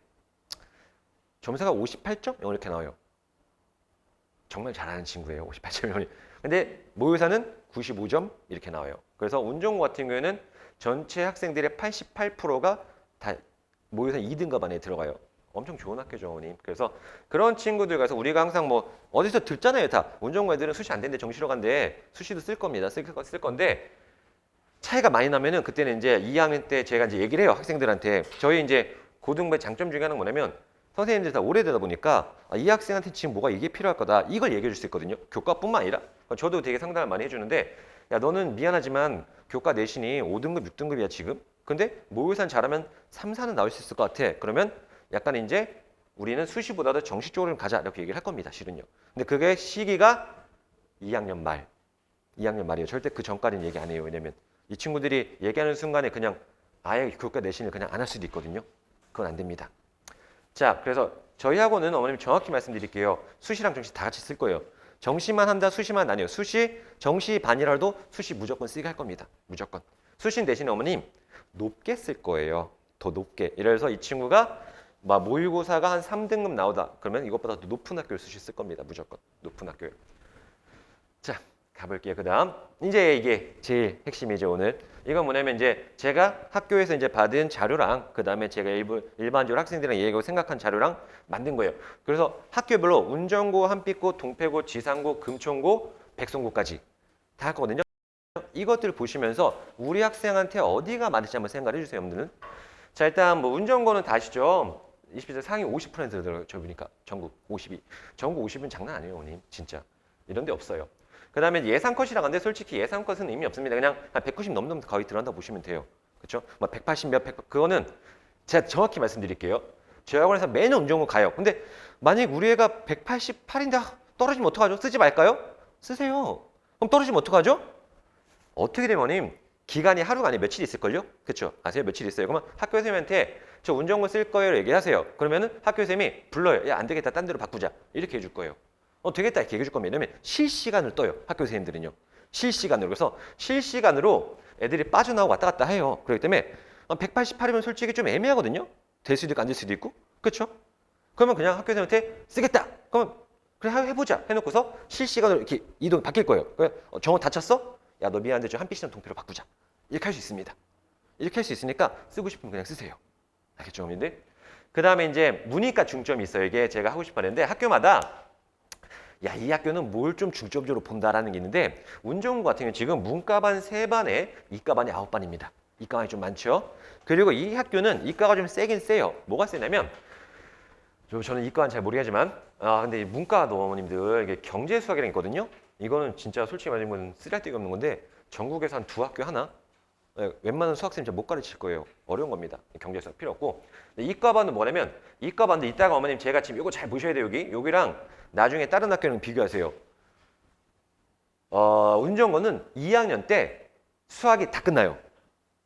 점수가 58점? 이렇게 나와요. 정말 잘하는 친구예요. 58점이. 근데 모의고사는 95점 이렇게 나와요. 그래서 운전고 같은 경우에는 전체 학생들의 88%가 다 모의고사 2등급 안에 들어가요. 엄청 좋은 학교죠, 어머님. 그래서 그런 친구들 가서 우리가 항상 뭐 어디서 듣잖아요, 다. 운전고 애들은 수시 안 되는데 정시로 간대. 수시도 쓸 겁니다. 쓸 건데 차이가 많이 나면은 그때는 이제 2학년 때 제가 이제 얘기를 해요, 학생들한테. 저희 이제 고등부의 장점 중에 하나는 뭐냐면 선생님들이 다 오래되다 보니까 이 학생한테 지금 뭐가 이게 필요할 거다. 이걸 얘기해 줄 수 있거든요. 교과뿐만 아니라. 저도 되게 상담을 많이 해주는데 야, 너는 미안하지만 교과 내신이 5등급, 6등급이야, 지금. 근데 모의고사 잘하면 3, 4는 나올 수 있을 것 같아. 그러면 약간 이제 우리는 수시보다도 정시 쪽으로 가자. 이렇게 얘기를 할 겁니다, 실은요. 근데 그게 시기가 2학년 말. 2학년 말이에요. 절대 그 전까지는 얘기 안 해요. 왜냐면 이 친구들이 얘기하는 순간에 그냥 아예 교과 내신을 그냥 안 할 수도 있거든요. 그건 안 됩니다. 자, 그래서 저희 학원은 어머님 정확히 말씀드릴게요. 수시랑 정시 다 같이 쓸 거예요. 정시만 한다, 수시만 아니에요. 수시, 정시 반이라도 수시 무조건 쓰게 할 겁니다. 무조건. 수시 대신에 어머님 높게 쓸 거예요. 더 높게. 이래서 이 친구가 막 모의고사가 한 3등급 나오다. 그러면 이것보다 더 높은 학교를 수시 쓸 겁니다. 무조건. 높은 학교를. 자, 가볼게요. 그 다음. 이제 이게 제일 핵심이죠, 오늘. 이건 뭐냐면 이제 제가 학교에서 이제 받은 자료랑 그 다음에 제가 일반적으로 학생들이랑 얘기하고 생각한 자료랑 만든 거예요. 그래서 학교별로 운전고, 한빛고, 동패고, 지상고, 금천고, 백성고까지 다 할 거거든요. 이것들을 보시면서 우리 학생한테 어디가 맞을지 한번 생각을 해주세요, 여러분들은. 자, 일단 뭐 운전고는 다 아시죠? 20대 상위 50% 들어요. 저 보니까 전국 50이. 전국 50은 장난 아니에요, 어머님. 진짜. 이런 데 없어요. 그 다음에 예상컷이라고 하는데 솔직히 예상컷은 의미 없습니다. 그냥 한 190 넘는 거의 들어간다고 보시면 돼요. 그렇죠? 뭐 180 몇, 100, 그거는 제가 정확히 말씀드릴게요. 저희 학원에서 매년 운전고 가요. 근데 만약 우리 애가 188인데 떨어지면 어떡하죠? 쓰지 말까요? 쓰세요. 그럼 떨어지면 어떡하죠? 어떻게 되면 기간이 하루가 아니라 며칠 있을걸요? 그렇죠? 아세요? 며칠 있어요. 그러면 학교 선생님한테 저 운전고 쓸 거예요 얘기하세요. 그러면은 학교 선생님이 불러요. 야, 안 되겠다. 딴 데로 바꾸자. 이렇게 해줄 거예요. 되겠다 이렇게 얘기해 줄 겁니다. 왜냐면 실시간을 떠요. 학교 선생님들은요. 실시간으로. 그래서 실시간으로 애들이 빠져나오고 왔다 갔다 해요. 그렇기 때문에 188이면 솔직히 좀 애매하거든요. 될 수도 있고 안 될 수도 있고. 그렇죠? 그러면 그냥 학교 선생님한테 쓰겠다. 그러면 그래 해보자 해놓고서 실시간으로 이렇게 이동 바뀔 거예요. 그래, 정원 다쳤어? 야, 너 미안한데 저 한빛이랑 동패로 바꾸자. 이렇게 할 수 있습니다. 이렇게 할 수 있으니까 쓰고 싶으면 그냥 쓰세요. 알겠죠, 어머님들? 그 다음에 이제 문이과 중점이 있어요. 이게 제가 하고 싶었는데 학교마다 야, 이 학교는 뭘 좀 중점적으로 본다라는 게 있는데 운전고 같은 경우는 지금 문과반 3반에 이과반이 9반입니다. 이과반이 좀 많죠. 그리고 이 학교는 이과가 좀 세긴 세요. 뭐가 세냐면 저는 이과는 잘 모르겠지만 근데 문과도 어머님들 이게 경제 수학이라는 게 있거든요. 이거는 진짜 솔직히 말하면 쓰잘데기 없는 건데 전국에서 한 2학교 하나? 웬만한 수학생이 못 가르칠 거예요. 어려운 겁니다. 경제 수학 필요 없고. 이과반은 뭐냐면 이과반도 이따가 어머님 제가 지금 이거 잘 보셔야 돼요. 여기랑 나중에 다른 학교랑 비교하세요. 운전고는 2학년 때 수학이 다 끝나요.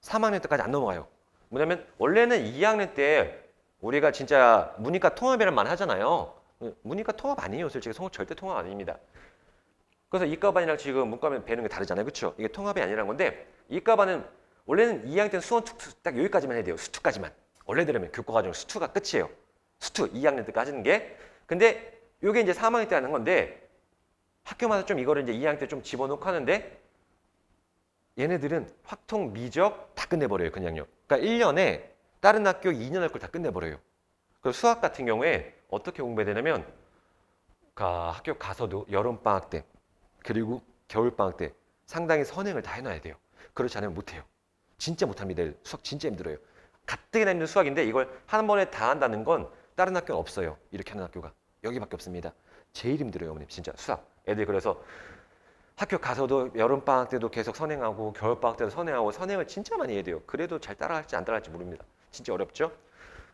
3학년 때까지 안 넘어가요. 뭐냐면 원래는 2학년 때 우리가 진짜 문이과 통합이란 말 하잖아요. 문이과 통합 아니에요. 솔직히 절대 통합 아닙니다. 그래서 이과반이랑 지금 문과반 배우는 게 다르잖아요. 그렇죠? 이게 통합이 아니라는 건데 이과반은 원래는 2학년 때는 수원 특수 딱 여기까지만 해야 돼요. 수투까지만. 원래대로면 교과과정 수투가 끝이에요. 수투 2학년 때까지 하는 게. 근데 이게 이제 3학년 때 하는 건데 학교마다 좀 이거를 이제 2학년 때 좀 집어넣고 하는데 얘네들은 확통, 미적 다 끝내버려요. 그냥요. 그러니까 1년에 다른 학교 2년 할 걸 다 끝내버려요. 그리고 수학 같은 경우에 어떻게 공부해야 되냐면 학교 가서도 여름방학 때 그리고 겨울방학 때 상당히 선행을 다 해놔야 돼요. 그렇지 않으면 못해요. 진짜 못합니다. 수학 진짜 힘들어요. 가뜩이나 힘든 수학인데 이걸 한 번에 다 한다는 건 다른 학교는 없어요. 이렇게 하는 학교가. 여기밖에 없습니다. 제일 힘들어요, 어머님. 진짜 수학. 애들 그래서 학교 가서도 여름방학 때도 계속 선행하고 겨울방학 때도 선행하고 선행을 진짜 많이 해야 돼요. 그래도 잘 따라갈지 안 따라갈지 모릅니다. 진짜 어렵죠?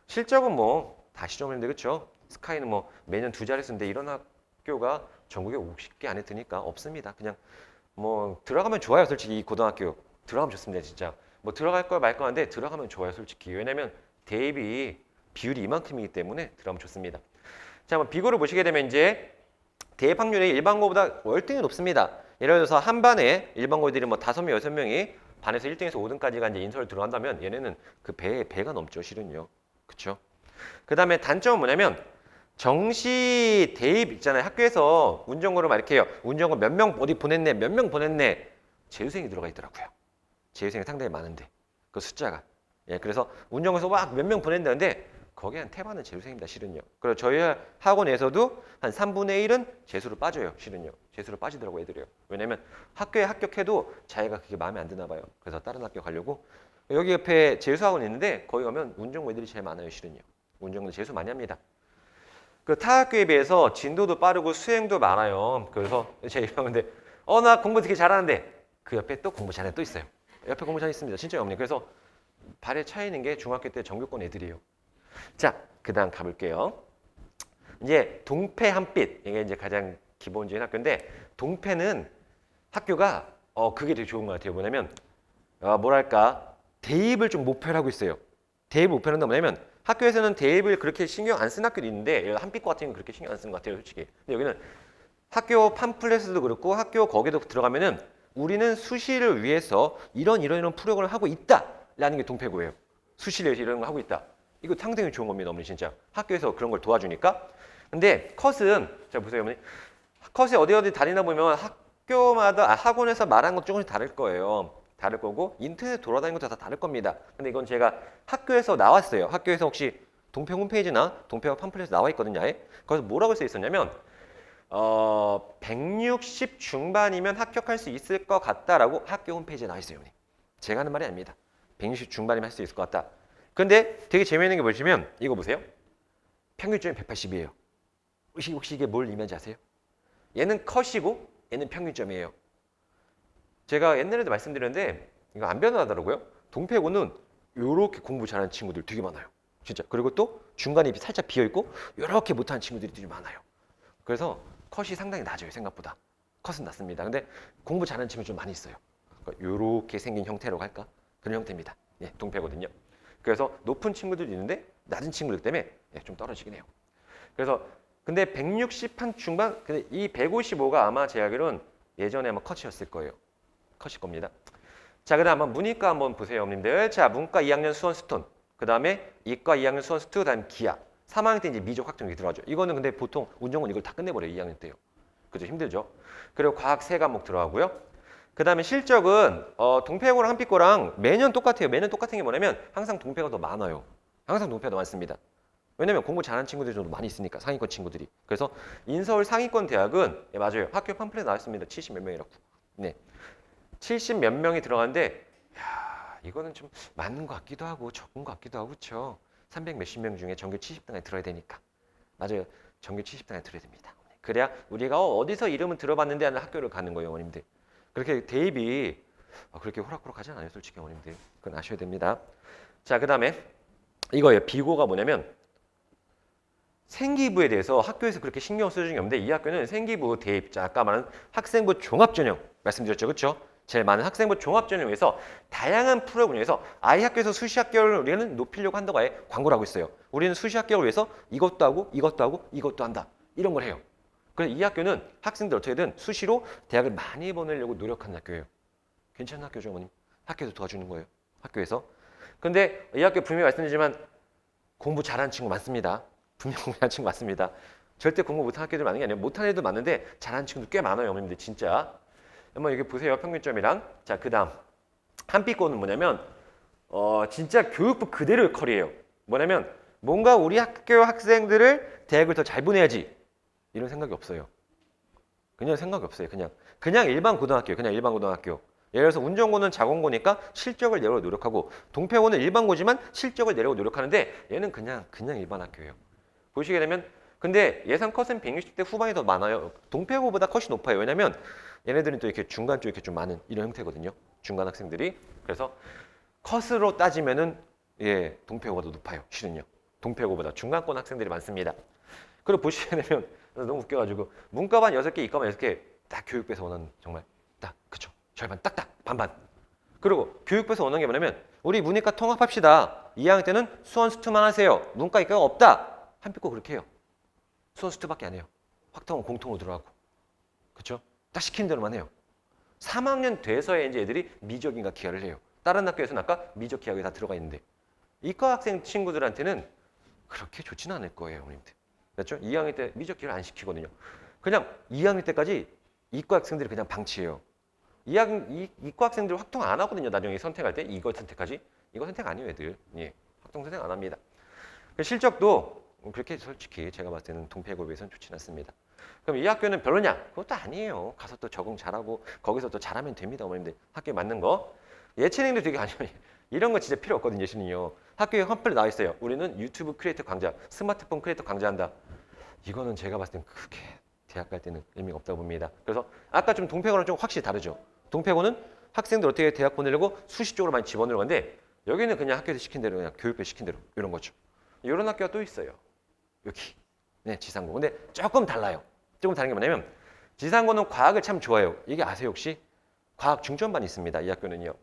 실적은 뭐 다시 좀 했는데 그렇죠? 스카이는 뭐 매년 2자릿수인데 이런 학교가 전국에 50개 안에 드니까 없습니다. 그냥 뭐 들어가면 좋아요. 솔직히 이 고등학교 들어가면 좋습니다. 진짜 뭐 들어갈 거야 말 거한데 들어가면 좋아요. 솔직히 왜냐면 대입이 비율이 이만큼이기 때문에 들어가면 좋습니다. 자, 한번 비교를 보시게 되면 이제 대입 확률이 일반고보다 월등히 높습니다. 예를 들어서 한 반에 일반고들이 뭐 5명, 6명이 반에서 1등에서 5등까지가 이제 인서울 들어간다면 얘네는 그 배가 넘죠, 실은요. 그렇죠? 그 다음에 단점은 뭐냐면 정시 대입 있잖아요. 학교에서 운전고를 막 이렇게 해요. 운전고 몇 명 어디 보냈네, 몇 명 보냈네. 재수생이 들어가 있더라고요. 재수생이 상당히 많은데 그 숫자가. 예, 그래서 운전고에서 막 몇 명 보낸다는데 거기 한 태반은 재수생입니다. 실은요. 그리고 저희 학원에서도 한 3분의 1은 재수로 빠져요. 실은요. 재수로 빠지더라고 애들이요. 왜냐면 학교에 합격해도 자기가 그게 마음에 안 드나 봐요. 그래서 다른 학교 가려고. 여기 옆에 재수학원 있는데 거기 가면 운전고 애들이 제일 많아요. 실은요. 운전고 재수 많이 합니다. 그 타 학교에 비해서 진도도 빠르고 수행도 많아요. 그래서 제가 근데 나 공부 되게 잘하는데 그 옆에 또 공부 잘하는 애 또 있어요. 옆에 공부 잘 있습니다. 진짜 없네요. 그래서 발에 차이는 게 중학교 때 전교권 애들이에요. 자, 그다음 가볼게요. 이제 동패 한빛 이게 이제 가장 기본적인 학교인데 동패는 학교가 그게 되게 좋은 것 같아요. 뭐냐면 뭐랄까 대입을 좀 목표로 하고 있어요. 대입 목표는 뭐냐면 학교에서는 대입을 그렇게 신경 안 쓰는 학교도 있는데 한빛과 같은 경우는 그렇게 신경 안 쓰는 것 같아요, 솔직히. 근데 여기는 학교 팜플렛에도 그렇고 학교 거기도 들어가면은 우리는 수시를 위해서 이런 프로그램을 하고 있다라는 게 동패고예요. 수시를 위해서 이런 걸 하고 있다. 이거 상당히 좋은 겁니다, 어머니 진짜. 학교에서 그런 걸 도와주니까. 근데 컷은 자 보세요, 어머니. 컷이 어디 다니나 보면 학교마다 학원에서 말한 것 조금씩 다를 거예요. 다를 거고 인터넷 돌아다니는 것도 다 다를 겁니다. 근데 이건 제가 학교에서 나왔어요. 학교에서 혹시 동패 홈페이지나 동패 팜플렛에 나와 있거든요. 거기서 뭐라고 써 있었냐면 160 중반이면 합격할 수 있을 것 같다라고 학교 홈페이지에 나와 있어요. 제가 하는 말이 아닙니다. 160 중반이면 할 수 있을 것 같다. 근데 되게 재미있는 게 보시면 이거 보세요. 평균점이 180이에요. 혹시 이게 뭘 의미하는지 아세요? 얘는 컷이고 얘는 평균점이에요. 제가 옛날에도 말씀드렸는데 이거 안 변하더라고요. 동패고는 이렇게 공부 잘하는 친구들 되게 많아요. 진짜. 그리고 또 중간에 살짝 비어있고 이렇게 못하는 친구들이 되게 많아요. 그래서 컷이 상당히 낮아요. 생각보다. 컷은 낮습니다. 근데 공부 잘하는 친구 좀 많이 있어요. 이렇게 생긴 형태라고 할까? 그런 형태입니다. 예, 동패거든요. 그래서 높은 친구들도 있는데 낮은 친구들 때문에 좀 떨어지긴 해요. 그래서 근데 160 한 중반, 근데 이 155가 아마 제 알기로는 예전에 아마 컷이었을 거예요. 컷일 겁니다. 자, 그 다음 한번 문이과 한번 보세요, 어머님들. 자, 문과 2학년 수원 스톤. 그 다음에 이과 2학년 수원 스투, 그 다음에 기아. 3학년 때 이제 미적 확정이 들어가죠. 이거는 근데 보통 운전은 이걸 다 끝내버려요, 2학년 때요. 그죠? 힘들죠? 그리고 과학 3과목 들어가고요. 그 다음에 실적은 동패고랑 한빛고랑 매년 똑같아요. 매년 똑같은 게 뭐냐면 항상 동패가 더 많아요. 항상 동패가 더 많습니다. 왜냐면 공부 잘하는 친구들이 좀 많이 있으니까, 상위권 친구들이. 그래서 인서울 상위권 대학은 맞아요. 학교 팜플렛 나왔습니다. 70 몇 명이라고. 네. 70 몇 명이 들어가는데 이거는 좀 많은 것 같기도 하고 적은 것 같기도 하고 그렇죠. 300 몇십 명 중에 전교 70등에 들어야 되니까. 맞아요. 전교 70등에 들어야 됩니다. 그래야 우리가 어디서 이름은 들어봤는데 하는 학교를 가는 거예요, 어머님들. 그렇게 대입이 그렇게 호락호락하지 않아요, 솔직히 어머님들. 그건 아셔야 됩니다. 자, 그 다음에 이거예요. 비고가 뭐냐면 생기부에 대해서 학교에서 그렇게 신경 써주는 게 없는데 이 학교는 생기부 대입, 자, 아까 말한 학생부 종합전형 말씀드렸죠, 그렇죠? 제일 많은 학생부 종합전형에서 다양한 프로그램을 위해서 아이 학교에서 수시 합격을 우리는 높이려고 한다고 아예 광고를 하고 있어요. 우리는 수시 합격을 위해서 이것도 하고 이것도 하고 이것도 한다. 이런 걸 해요. 그래서 이 학교는 학생들 어떻게든 수시로 대학을 많이 보내려고 노력하는 학교예요. 괜찮은 학교죠, 어머님? 학교에서 도와주는 거예요. 학교에서. 근데 이 학교 분명히 말씀드리지만 공부 잘하는 친구 많습니다. 분명 공부 잘하는 친구 많습니다. 절대 공부 못하는 학교들 많은 게 아니에요. 못하는 애도 많은데 잘하는 친구도 꽤 많아요, 어머님들 진짜. 한번 여기 보세요, 평균점이랑. 자, 그 다음 한빛고는 뭐냐면 진짜 교육부 그대로의 컬이에요. 뭐냐면 뭔가 우리 학교 학생들을 대학을 더 잘 보내야지 이런 생각이 없어요. 그냥 생각이 없어요. 그냥 일반 고등학교예요. 그냥 일반 고등학교. 예를 들어서 운전고는 자공고니까 실적을 내려고 노력하고 동패고는 일반고지만 실적을 내려고 노력하는데 얘는 그냥 일반 학교예요. 보시게 되면 근데 예상 컷은 160대 후반이 더 많아요. 동패고보다 컷이 높아요. 왜냐면 얘네들은 또 이렇게 중간 쪽에 이렇게 좀 많은 이런 형태거든요. 중간 학생들이. 그래서 컷으로 따지면은 동패고가 더 높아요. 실은요. 동패고보다 중간권 학생들이 많습니다. 그리고 보시게 되면 너무 웃겨가지고 문과반 6개, 이과반 6개 딱 교육부에서 원하는 정말 딱 그쵸. 절반 딱딱 반반. 그리고 교육부에서 원하는 게 뭐냐면 우리 문이과 통합합시다. 2학년 때는 수원 수투만 하세요. 문과 이과가 없다. 한빛고 그렇게 해요. 수원 수투밖에 안 해요. 확통은 공통으로 들어가고. 그쵸? 딱 시키는 대로만 해요. 3학년 돼서야 이제 애들이 미적인가 기하를 해요. 다른 학교에서는 아까 미적 기하가 다 들어가 있는데 이과 학생 친구들한테는 그렇게 좋지는 않을 거예요, 어머님들. 그렇죠? 2학년 때 미적 기를 안 시키거든요. 그냥 2학년 때까지 이과 학생들이 그냥 방치해요. 이과 학생들 확통 안 하거든요. 나중에 선택할 때 이거 선택하지? 이거 선택 아니에요, 애들. 예, 확통 선택 안 합니다. 그 실적도 그렇게 솔직히 제가 봤을 때는 동패고에 비해서는 좋지 않습니다. 그럼 이 학교는 별로냐? 그것도 아니에요. 가서 또 적응 잘하고 거기서 또 잘하면 됩니다, 어머님들. 학교에 맞는 거. 예체능도 되게 아니면 이런 거 진짜 필요 없거든요, 예체능이요. 학교에 험플에 나와 있어요. 우리는 유튜브 크리에이터 강좌, 스마트폰 크리에이터 강좌한다. 이거는 제가 봤을 땐 크게 대학 갈 때는 의미가 없다고 봅니다. 그래서 아까 좀 동패고는 좀 확실히 다르죠. 동패고는 학생들 어떻게 대학 보내려고 수시 쪽으로 많이 집어넣는 건데 여기는 그냥 학교에서 시킨 대로 그냥 교육부 시킨 대로 이런 거죠. 이런 학교가 또 있어요. 여기. 네, 지상고. 근데 조금 달라요. 조금 다른 게 뭐냐면 지상고는 과학을 참 좋아해요. 이게 아세요 혹시? 과학 중점반이 있습니다. 이 학교는요.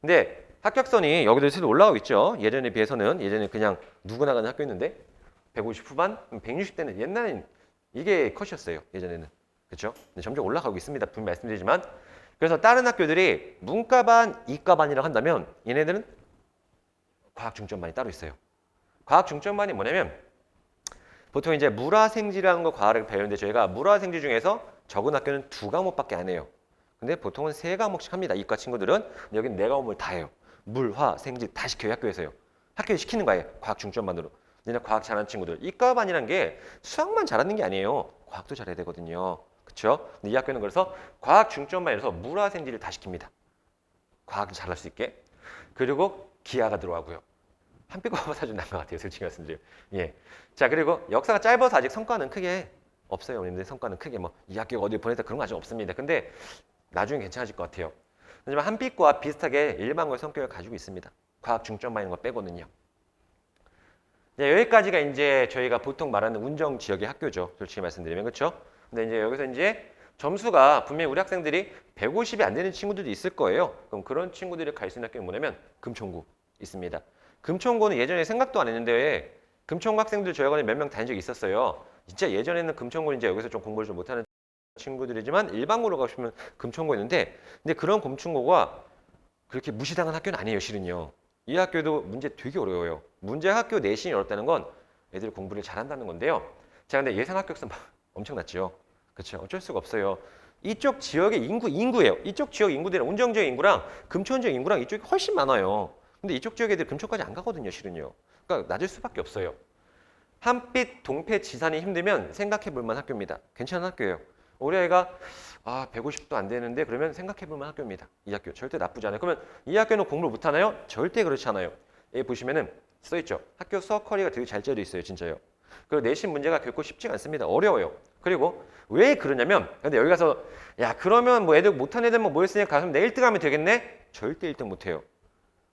근데 합격선이 여기도 슬슬 올라가고 있죠. 예전에 비해서는 예전에 그냥 누구나 가는 학교였는데 150 후반, 160대는 옛날엔 이게 컷이었어요. 예전에는. 그렇죠? 근데 점점 올라가고 있습니다. 분명히 말씀드리지만 그래서 다른 학교들이 문과반, 이과반이라고 한다면 얘네들은 과학 중점반이 따로 있어요. 과학 중점반이 뭐냐면 보통 이제 물화생지라는 거 과학을 배우는데 저희가 물화생지 중에서 적은 학교는 2과목밖에 안 해요. 근데 보통은 3과목씩 합니다. 이과 친구들은. 근데 여기는 4과목을 다 해요. 물, 화, 생지 다 시켜요. 학교에서요. 학교에 시키는 거예요. 과학 중점반으로. 얘네 과학 잘하는 친구들. 이과반이란 게 수학만 잘하는 게 아니에요. 과학도 잘해야 되거든요. 그렇죠? 근데 이 학교는 그래서 과학 중점반이라서 물화생지를 다 시킵니다. 과학을 잘할 수 있게. 그리고 기하가 들어가고요. 한 삐꼬 사준 난것 같아요. 솔직히 말씀드리면. 예. 자, 그리고 역사가 짧아서 아직 성과는 크게 없어요. 어머님들 성과는 크게 뭐 이 학교가 어디 보냈다 그런 거 아직 없습니다. 근데 나중에 괜찮아질 것 같아요. 하지만 한빛과 비슷하게 일반고의 성격을 가지고 있습니다. 과학 중점반인 거 빼고는요. 네, 여기까지가 이제 저희가 보통 말하는 운정 지역의 학교죠. 솔직히 말씀드리면 그렇죠? 근데 이제 여기서 이제 점수가 분명히 우리 학생들이 150이 안 되는 친구들도 있을 거예요. 그럼 그런 친구들이 갈 수 있는 학교는 뭐냐면 금천구 있습니다. 금천구는 예전에 생각도 안 했는데 금천구 학생들 저희가 몇 명 다닌 적이 있었어요. 진짜 예전에는 금천구는 이제 여기서 좀 공부를 좀 못하는 친구들이지만 일반고로 가시면 금천구였는데 근데 그런 금천구가 그렇게 무시당한 학교는 아니에요, 실은요. 이 학교도 문제 되게 어려워요. 문제 학교 내신이 어렵다는 건 애들이 공부를 잘한다는 건데요. 자, 근데 예상 합격수 엄청났죠. 그렇죠. 어쩔 수가 없어요. 이쪽 지역의 인구예요. 이쪽 지역 인구들이랑 운정 지역 인구랑 금천 지역 인구랑 이쪽이 훨씬 많아요. 근데 이쪽 지역 애들 금천까지 안 가거든요, 실은요. 그러니까 낮을 수밖에 없어요. 한빛, 동패, 지산이 힘들면 생각해 볼 만한 학교입니다. 괜찮은 학교예요. 우리 아이가 150도 안 되는데 그러면 생각해 볼 만한 학교입니다. 이 학교 절대 나쁘지 않아요. 그러면 이 학교는 공부를 못 하나요? 절대 그렇지 않아요. 여기 보시면은 써 있죠. 학교 수학 커리가 되게 잘 짜져 있어요, 진짜요. 그리고 내신 문제가 결코 쉽지가 않습니다. 어려워요. 그리고 왜 그러냐면 근데 여기 가서 야 그러면 뭐 애들 못한 애들만 모였으니까 가서 내 1등 하면 되겠네? 절대 1등 못해요.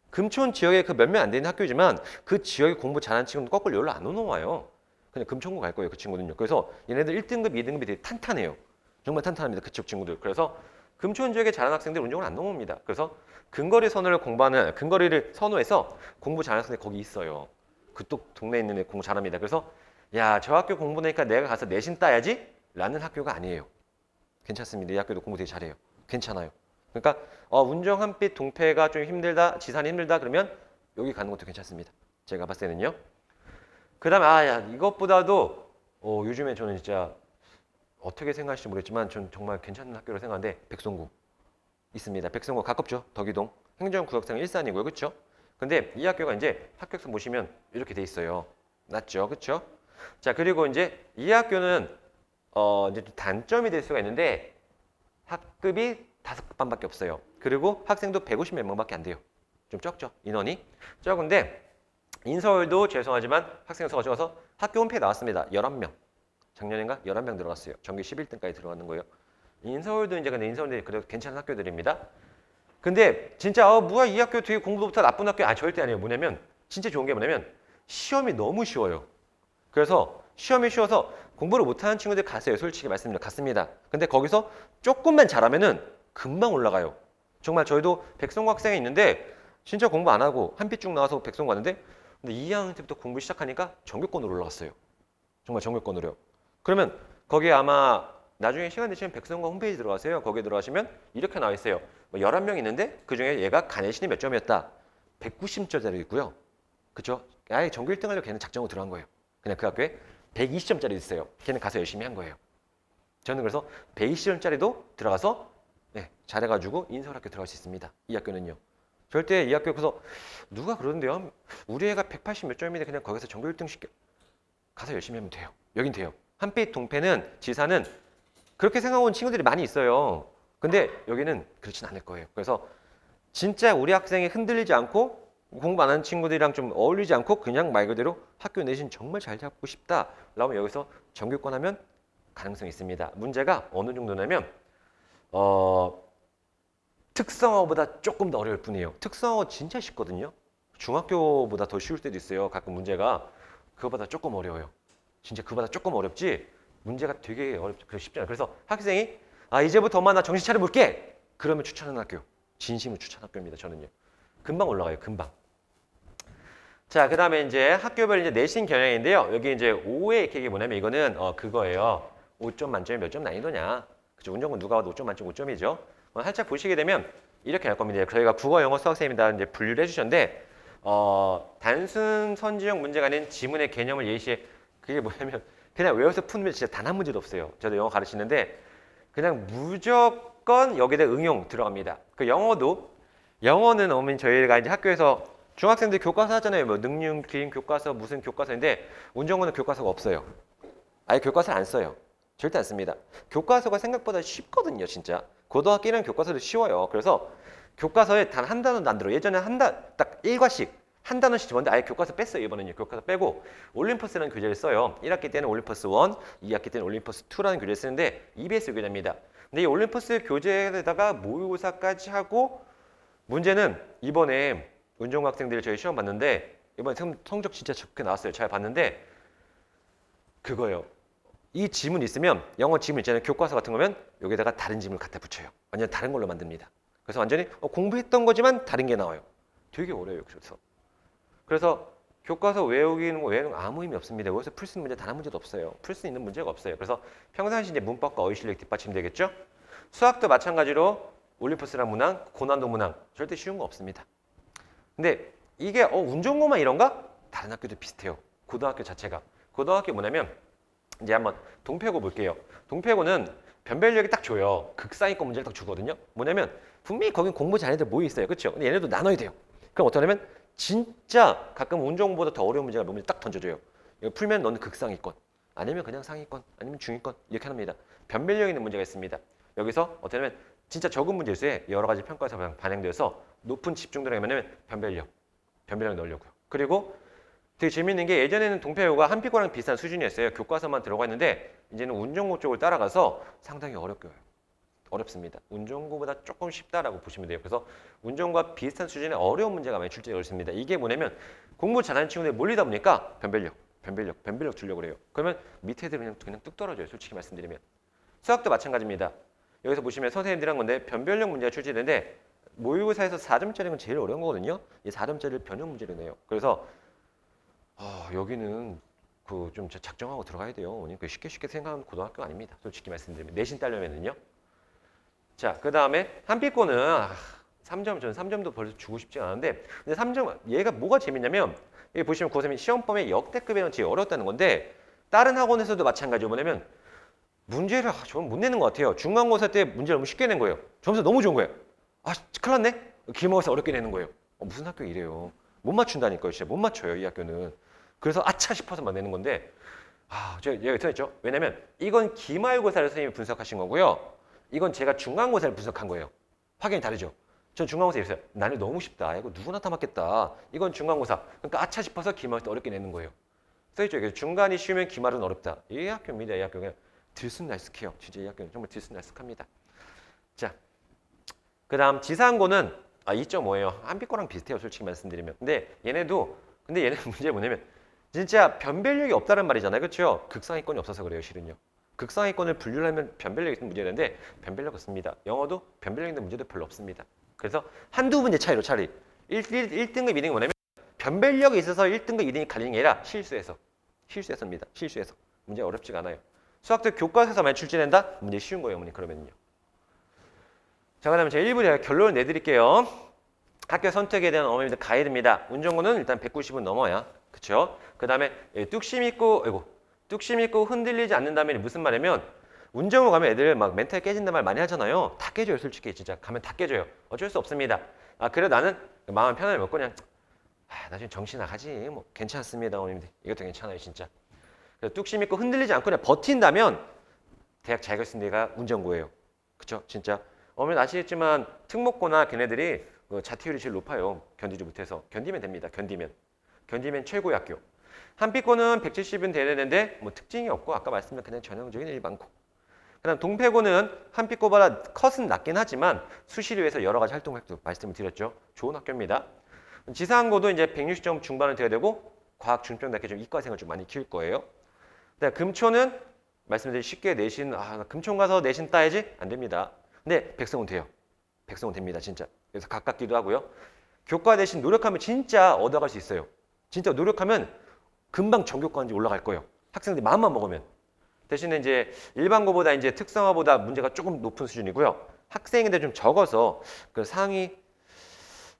금촌 지역에 그 몇 명 안 되는 학교지만 그 지역에 공부 잘하는 친구는 거꾸로 여기로 안 넘어와요. 그냥 금천구 갈 거예요, 그 친구는요. 그래서 얘네들 1등급, 2등급이 되게 탄탄해요. 정말 탄탄합니다, 그쪽 친구들. 그래서 금촌 지역에 잘하는 학생들 운정을 안 넘어옵니다. 그래서 근거리 선호를 공부하는, 근거리를 선호해서 공부 잘하는 학생들 거기 있어요. 그쪽 동네에 있는 애 공부 잘합니다. 그래서 야, 저 학교 공부 내니까 내가 가서 내신 따야지? 라는 학교가 아니에요. 괜찮습니다. 이 학교도 공부 되게 잘해요. 괜찮아요. 그러니까 운정 한빛 동패가 좀 힘들다, 지산이 힘들다 그러면 여기 가는 것도 괜찮습니다. 제가 봤을 때는요. 그 다음에 야, 이것보다도 요즘에 저는 진짜 어떻게 생각하실지 모르겠지만 전 정말 괜찮은 학교로 생각하는데 백송구 있습니다. 백송구 가깝죠. 덕이동. 행정구역상 일산이고요. 그렇죠? 근데 이 학교가 이제 합격서 보시면 이렇게 돼 있어요. 낮죠. 그렇죠? 자, 그리고 이제 이 학교는 이제 단점이 될 수가 있는데 학급이 5반밖에 없어요. 그리고 학생도 150몇 명밖에 안 돼요. 좀 적죠. 인원이. 적은데 인서울도 죄송하지만 학생 수가 적어서 학교 홈페이지에 나왔습니다. 11명. 작년인가 11명 들어갔어요. 전교 11등까지 들어가는 거예요. 인서울도 이제 근데 인서울도 그래도 괜찮은 학교들입니다. 근데 진짜 뭐야 이 학교 되게 공부부터 나쁜 학교 절대 아니에요. 뭐냐면 진짜 좋은 게 뭐냐면 시험이 너무 쉬워요. 그래서 시험이 쉬워서 공부를 못하는 친구들 갔어요. 솔직히 말씀드리면 갔습니다. 근데 거기서 조금만 잘하면은 금방 올라가요. 정말 저희도 백성고 학생이 있는데 진짜 공부 안 하고 한빛 쭉 나와서 백성고 왔는데 근데 2학년 때부터 공부 시작하니까 전교권으로 올라갔어요. 정말 전교권으로요. 그러면 거기에 아마 나중에 시간 되시면 백성고 홈페이지 들어가세요. 거기에 들어가시면 이렇게 나와 있어요. 뭐 11명 있는데 그중에 얘가 가내신이 몇 점이었다. 190점짜리 있고요. 그쵸? 아예 전교 1등 하려고 걔는 작정으로 들어간 거예요. 그냥 그 학교에 120점짜리 있어요. 걔는 가서 열심히 한 거예요. 저는 그래서 120점짜리도 들어가서 네, 잘해가지고 인서울학교 들어갈 수 있습니다. 이 학교는요. 절대 이 학교 그래서 누가 그러는데요. 우리 애가 180 몇 점인데 그냥 거기서 전교 1등 시켜 가서 열심히 하면 돼요. 여긴 돼요. 한빛 동패는 지사는 그렇게 생각하는 친구들이 많이 있어요. 근데 여기는 그렇진 않을 거예요. 그래서 진짜 우리 학생이 흔들리지 않고 공부 안 하는 친구들이랑 좀 어울리지 않고 그냥 말 그대로 학교 내신 정말 잘 잡고 싶다. 라면 여기서 정규권 하면 가능성이 있습니다. 문제가 어느 정도냐면 특성화보다 조금 더 어려울 뿐이에요. 특성화 진짜 쉽거든요. 중학교보다 더 쉬울 때도 있어요. 가끔 문제가 그거보다 조금 어려워요. 진짜 그거보다 조금 어렵지 문제가 되게 쉽지 않아요. 그래서 학생이 이제부터 엄마 나 정신 차려볼게. 그러면 추천하는 학교. 진심으로 추천 학교입니다. 저는요. 금방 올라가요. 금방. 자, 그 다음에 이제 학교별 이제 내신 경향인데요. 여기 이제 5회 이게 뭐냐면 이거는 그거예요. 5점 만점에 몇 점 난이도냐. 그죠? 운전군 누가 와도 5점 만점 5점이죠. 살짝 보시게 되면 이렇게 할 겁니다. 저희가 국어, 영어, 수학 쌤이 다 이제 분류를 해주셨는데 단순 선지형 문제가 아닌 지문의 개념을 예시해 그게 뭐냐면 그냥 외워서 푸는 진짜 단 한 문제도 없어요. 저도 영어 가르치는데 그냥 무조건 여기다 응용 들어갑니다. 그 영어는 어머니 저희가 이제 학교에서 중학생들 교과서 하잖아요. 뭐 능률, 기임 교과서, 무슨 교과서인데 운전군은 교과서가 없어요. 아예 교과서를 안 써요. 절대 안 씁니다. 교과서가 생각보다 쉽거든요, 진짜. 고등학교는 교과서도 쉬워요. 그래서 교과서에 단 한 단어도 안 들어. 예전에 딱 1과씩 한 단어씩 집었는데 아예 교과서 뺐어요. 이번에는 교과서 빼고 올림퍼스라는 교재를 써요. 1학기 때는 올림퍼스 1, 2학기 때는 올림퍼스 2라는 교재를 쓰는데 EBS 교재입니다. 근데 이 올림퍼스 교재에다가 모의고사까지 하고 문제는 이번에 운전고 학생들이 저희 시험 봤는데 이번에 성적 진짜 좋게 나왔어요. 잘 봤는데 그거예요. 이 지문 있으면 영어 지문 있잖아요. 교과서 같은 거면 여기다가 다른 지문을 갖다 붙여요. 완전 다른 걸로 만듭니다. 그래서 완전히 공부했던 거지만 다른 게 나와요. 되게 어려워요. 그래서 교과서 외우기는 외우는 아무 의미 없습니다. 여기서 풀 수 있는 문제 단 한 문제도 없어요. 풀 수 있는 문제가 없어요. 그래서 평상시 이제 문법과 어휘 실력 뒷받침 되겠죠? 수학도 마찬가지로 올림푸스랑 문항, 고난도 문항 절대 쉬운 거 없습니다. 근데 이게 운전고만 이런가? 다른 학교도 비슷해요. 고등학교 자체가. 고등학교 뭐냐면 이제 한번 동패고 볼게요. 동패고는 변별력이 딱 줘요. 극상위권 문제를 딱 주거든요. 뭐냐면 분명히 거긴 공부 잘하는 애들 모여 있어요. 그렇죠? 근데 얘네도 나눠야 돼요. 그럼 어떠냐면 진짜 가끔 운전보다 더 어려운 문제가 문제 딱 던져줘요. 이거 풀면 너는 극상위권, 아니면 그냥 상위권, 아니면 중위권 이렇게 합니다. 변별력 있는 문제가 있습니다. 여기서 어떠냐면 진짜 적은 문제수에 여러 가지 평가에서 반영돼서 높은 집중도가 뭐냐면 변별력 넣으려고요. 그리고 되게 재밌는 게 예전에는 동패고가 한피고랑 비슷한 수준이었어요. 교과서만 들어가 있는데 이제는 운전고 쪽을 따라가서 상당히 어렵습니다. 운전고보다 조금 쉽다라고 보시면 돼요. 그래서 운전과 비슷한 수준의 어려운 문제가 많이 출제되고 있습니다. 이게 뭐냐면 공부 잘하는 친구들이 몰리다 보니까 변별력 주려고 그래요. 그러면 밑에 애들은 그냥 뚝 떨어져요. 솔직히 말씀드리면. 수학도 마찬가지입니다. 여기서 보시면 선생님들이 한 건데 변별력 문제가 출제되는데 모의고사에서 4점짜리는 제일 어려운 거거든요. 이 4점짜리를 변형 문제를 내요. 그래서 여기는 그 좀 작정하고 들어가야 돼요. 쉽게 생각하는 고등학교 아닙니다. 솔직히 말씀드리면 내신 따려면은요. 자, 그 다음에 한피권은 3점, 저는 3점도 벌써 주고 싶지 않은데 근데 3점 얘가 뭐가 재밌냐면 여기 보시면 고3이 시험범위 역대급에는 제일 어렵다는 건데 다른 학원에서도 마찬가지로 뭐냐면 문제를 저는 못 내는 것 같아요. 중간고사 때 문제를 너무 쉽게 낸 거예요. 점수 너무 좋은 거예요. 큰일 났네? 기말고사 어렵게 내는 거예요. 무슨 학교 이래요. 못 맞춘다니까요. 진짜 못 맞춰요. 이 학교는. 그래서 아차 싶어서만 내는 건데 제가 전했죠. 왜냐면 이건 기말고사를 선생님이 분석하신 거고요. 이건 제가 중간고사를 분석한 거예요. 확연히 다르죠. 전 중간고사 있어요. 나는 너무 쉽다. 이거 누구나 다 맞겠다. 이건 중간고사. 그러니까 아차 싶어서 기말고사 어렵게 내는 거예요. 써있죠. 중간이 쉬우면 기말은 어렵다. 이 학교입니다. 이 학교 그냥 들쑥날쑥해요. 진짜 이 학교는 정말 들쑥날쑥합니다. 자, 그 다음 지상고는 2.5예요. 한빛고랑 비슷해요. 솔직히 말씀드리면. 근데 얘네 문제가 뭐냐면 진짜 변별력이 없다는 말이잖아요. 그렇죠? 극상위권이 없어서 그래요. 실은요. 극상위권을 분류를 하면 변별력 있는 문제가 되는데 변별력 없습니다. 영어도 변별력 있는 문제도 별로 없습니다. 그래서 한두 문제 차이로 차라리 1등급, 2등급 뭐냐면 변별력이 있어서 1등급, 2등급이 갈리는 게 아니라 실수해서입니다. 실수해서. 문제 어렵지가 않아요. 수학도 교과서에서 많이 출제된다? 문제 쉬운 거예요. 어머니 그러면요. 자, 그 다음에 제가 1부에 결론을 내드릴게요. 학교 선택에 대한 어머니들 가이드입니다. 운전고는 일단 190은 넘어야. 그쵸? 그 다음에 뚝심 있고 뚝심 있고 흔들리지 않는다면 무슨 말이냐면 운정부 가면 애들 막 멘탈 깨진단 말 많이 하잖아요. 다 깨져요, 솔직히. 진짜 가면 다 깨져요. 어쩔 수 없습니다. 아, 그래 나는 마음 편하게 먹고 그냥 나중에 정신 나가지. 뭐 괜찮습니다, 어머님들. 이것도 괜찮아요, 진짜. 그래서 뚝심 있고 흔들리지 않고 그냥 버틴다면 대학 잘 갔은 데가 운정고예요. 그쵸? 진짜. 어머니 아시겠지만 특목고나 걔네들이 자퇴율이 제일 높아요. 견디지 못해서. 견디면 됩니다. 견디면. 견디면 최고의 학교. 한빛고는 170은 돼야 되는데 뭐 특징이 없고 아까 말씀드린 그냥 전형적인 일반고. 그다음 동패고는 한빛고보다 컷은 낮긴 하지만 수시를 위해서 여러 가지 활동을 말씀을 드렸죠. 좋은 학교입니다. 지상고도 이제 160점 중반은 돼야 되고 과학 중점답게 좀 이과생을 좀 많이 키울 거예요. 그다음 금초는 말씀드린 쉽게 내신 금촌 가서 내신 따야지 안 됩니다. 근데 백성은 돼요. 백성은 됩니다, 진짜. 그래서 가깝기도 하고요. 교과 대신 노력하면 진짜 얻어갈 수 있어요. 진짜 노력하면 금방 전교과까지 올라갈 거예요. 학생들이 마음만 먹으면. 대신에 이제 일반고보다 이제 특성화보다 문제가 조금 높은 수준이고요. 학생인데 좀 적어서 그 상위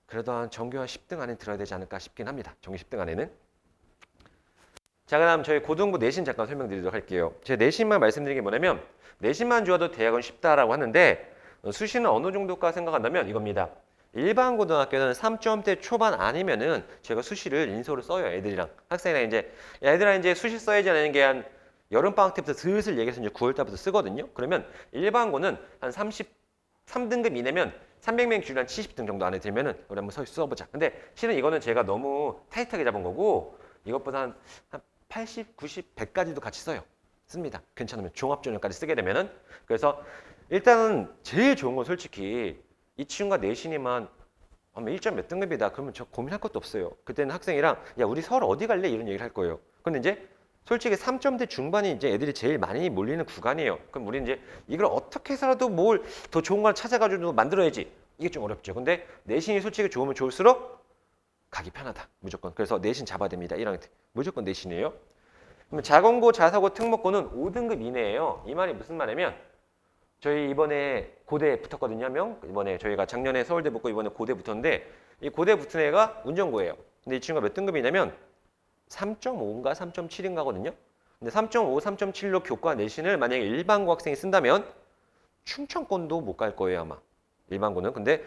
그래도 한 전교 한 10등 안에 들어야 되지 않을까 싶긴 합니다. 전교 10등 안에는. 자, 그다음 저희 고등부 내신 잠깐 설명드리도록 할게요. 제 내신만 말씀드린 게 뭐냐면 내신만 좋아도 대학은 쉽다라고 하는데 수시는 어느 정도까 생각한다면 이겁니다. 일반 고등학교는 3점대 초반 아니면은 제가 수시를 인서를 써요. 애들이랑 학생이랑 이제 애들이랑 이제 수시 써야지 하는 게 한 여름방학 때부터 슬슬 얘기해서 이제 9월 달부터 쓰거든요. 그러면 일반고는 한 33등급 이내면 300명 기준 한 70등 정도 안에 들면은 우리 한번 써보자. 근데 실은 이거는 제가 너무 타이트하게 잡은 거고 이것보다 한 80, 90, 100까지도 같이 써요. 씁니다. 괜찮으면 종합전형까지 쓰게 되면은. 그래서 일단은 제일 좋은 건 솔직히 이 친구가 내신이만 1점 몇 등급이다. 그러면 저 고민할 것도 없어요. 그때는 학생이랑 야 우리 서울 어디 갈래? 이런 얘기를 할 거예요. 근데 이제 솔직히 3점대 중반이 이제 애들이 제일 많이 몰리는 구간이에요. 그럼 우리 이제 이걸 어떻게 해서라도 뭘 더 좋은 걸 찾아가지고 만들어야지. 이게 좀 어렵죠. 근데 내신이 솔직히 좋으면 좋을수록 가기 편하다. 무조건. 그래서 내신 잡아야 됩니다. 1학년 때. 무조건 내신이에요. 그러면 자공고, 자사고, 특목고는 5등급 이내예요. 이 말이 무슨 말이냐면 저희 이번에 고대 붙었거든요. 한 명. 이번에 저희가 작년에 서울대 붙고 이번에 고대 붙었는데 이 고대 붙은 애가 운정고예요. 근데 이 친구가 몇 등급이냐면 3.5인가 3.7인가거든요. 근데 3.5, 3.7로 교과 내신을 만약에 일반고 학생이 쓴다면 충청권도 못 갈 거예요, 아마. 일반고는. 근데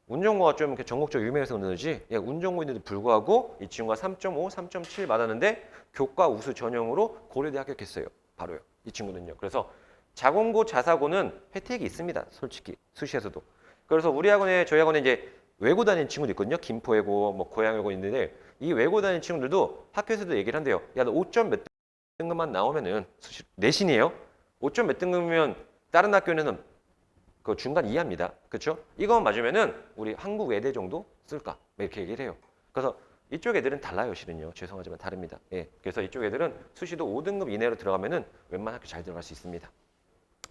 운정고가 좀 이렇게 전국적으로 유명해서 그러지 운정고인데도 불구하고 이 친구가 3.5, 3.7 받았는데 교과 우수 전형으로 고려대 합격했어요. 바로요. 이 친구는요. 그래서 자공고, 자사고는 혜택이 있습니다. 솔직히 수시에서도. 그래서 우리 학원에 저희 학원에 이제 외고 다니는 친구도 있거든요. 김포외고, 뭐 고양외고 있는데 이 외고 다니는 친구들도 학교에서도 얘기를 한대요. 야, 너 5점 몇 등급만 나오면은 수시 내신이에요. 5점 몇 등급이면 다른 학교는 그 중간 이하입니다. 그렇죠? 이거만 맞으면은 우리 한국 외대 정도 쓸까? 이렇게 얘기를 해요. 그래서 이쪽 애들은 달라요, 실은요. 죄송하지만 다릅니다. 예. 그래서 이쪽 애들은 수시도 5등급 이내로 들어가면은 웬만한 학교 잘 들어갈 수 있습니다.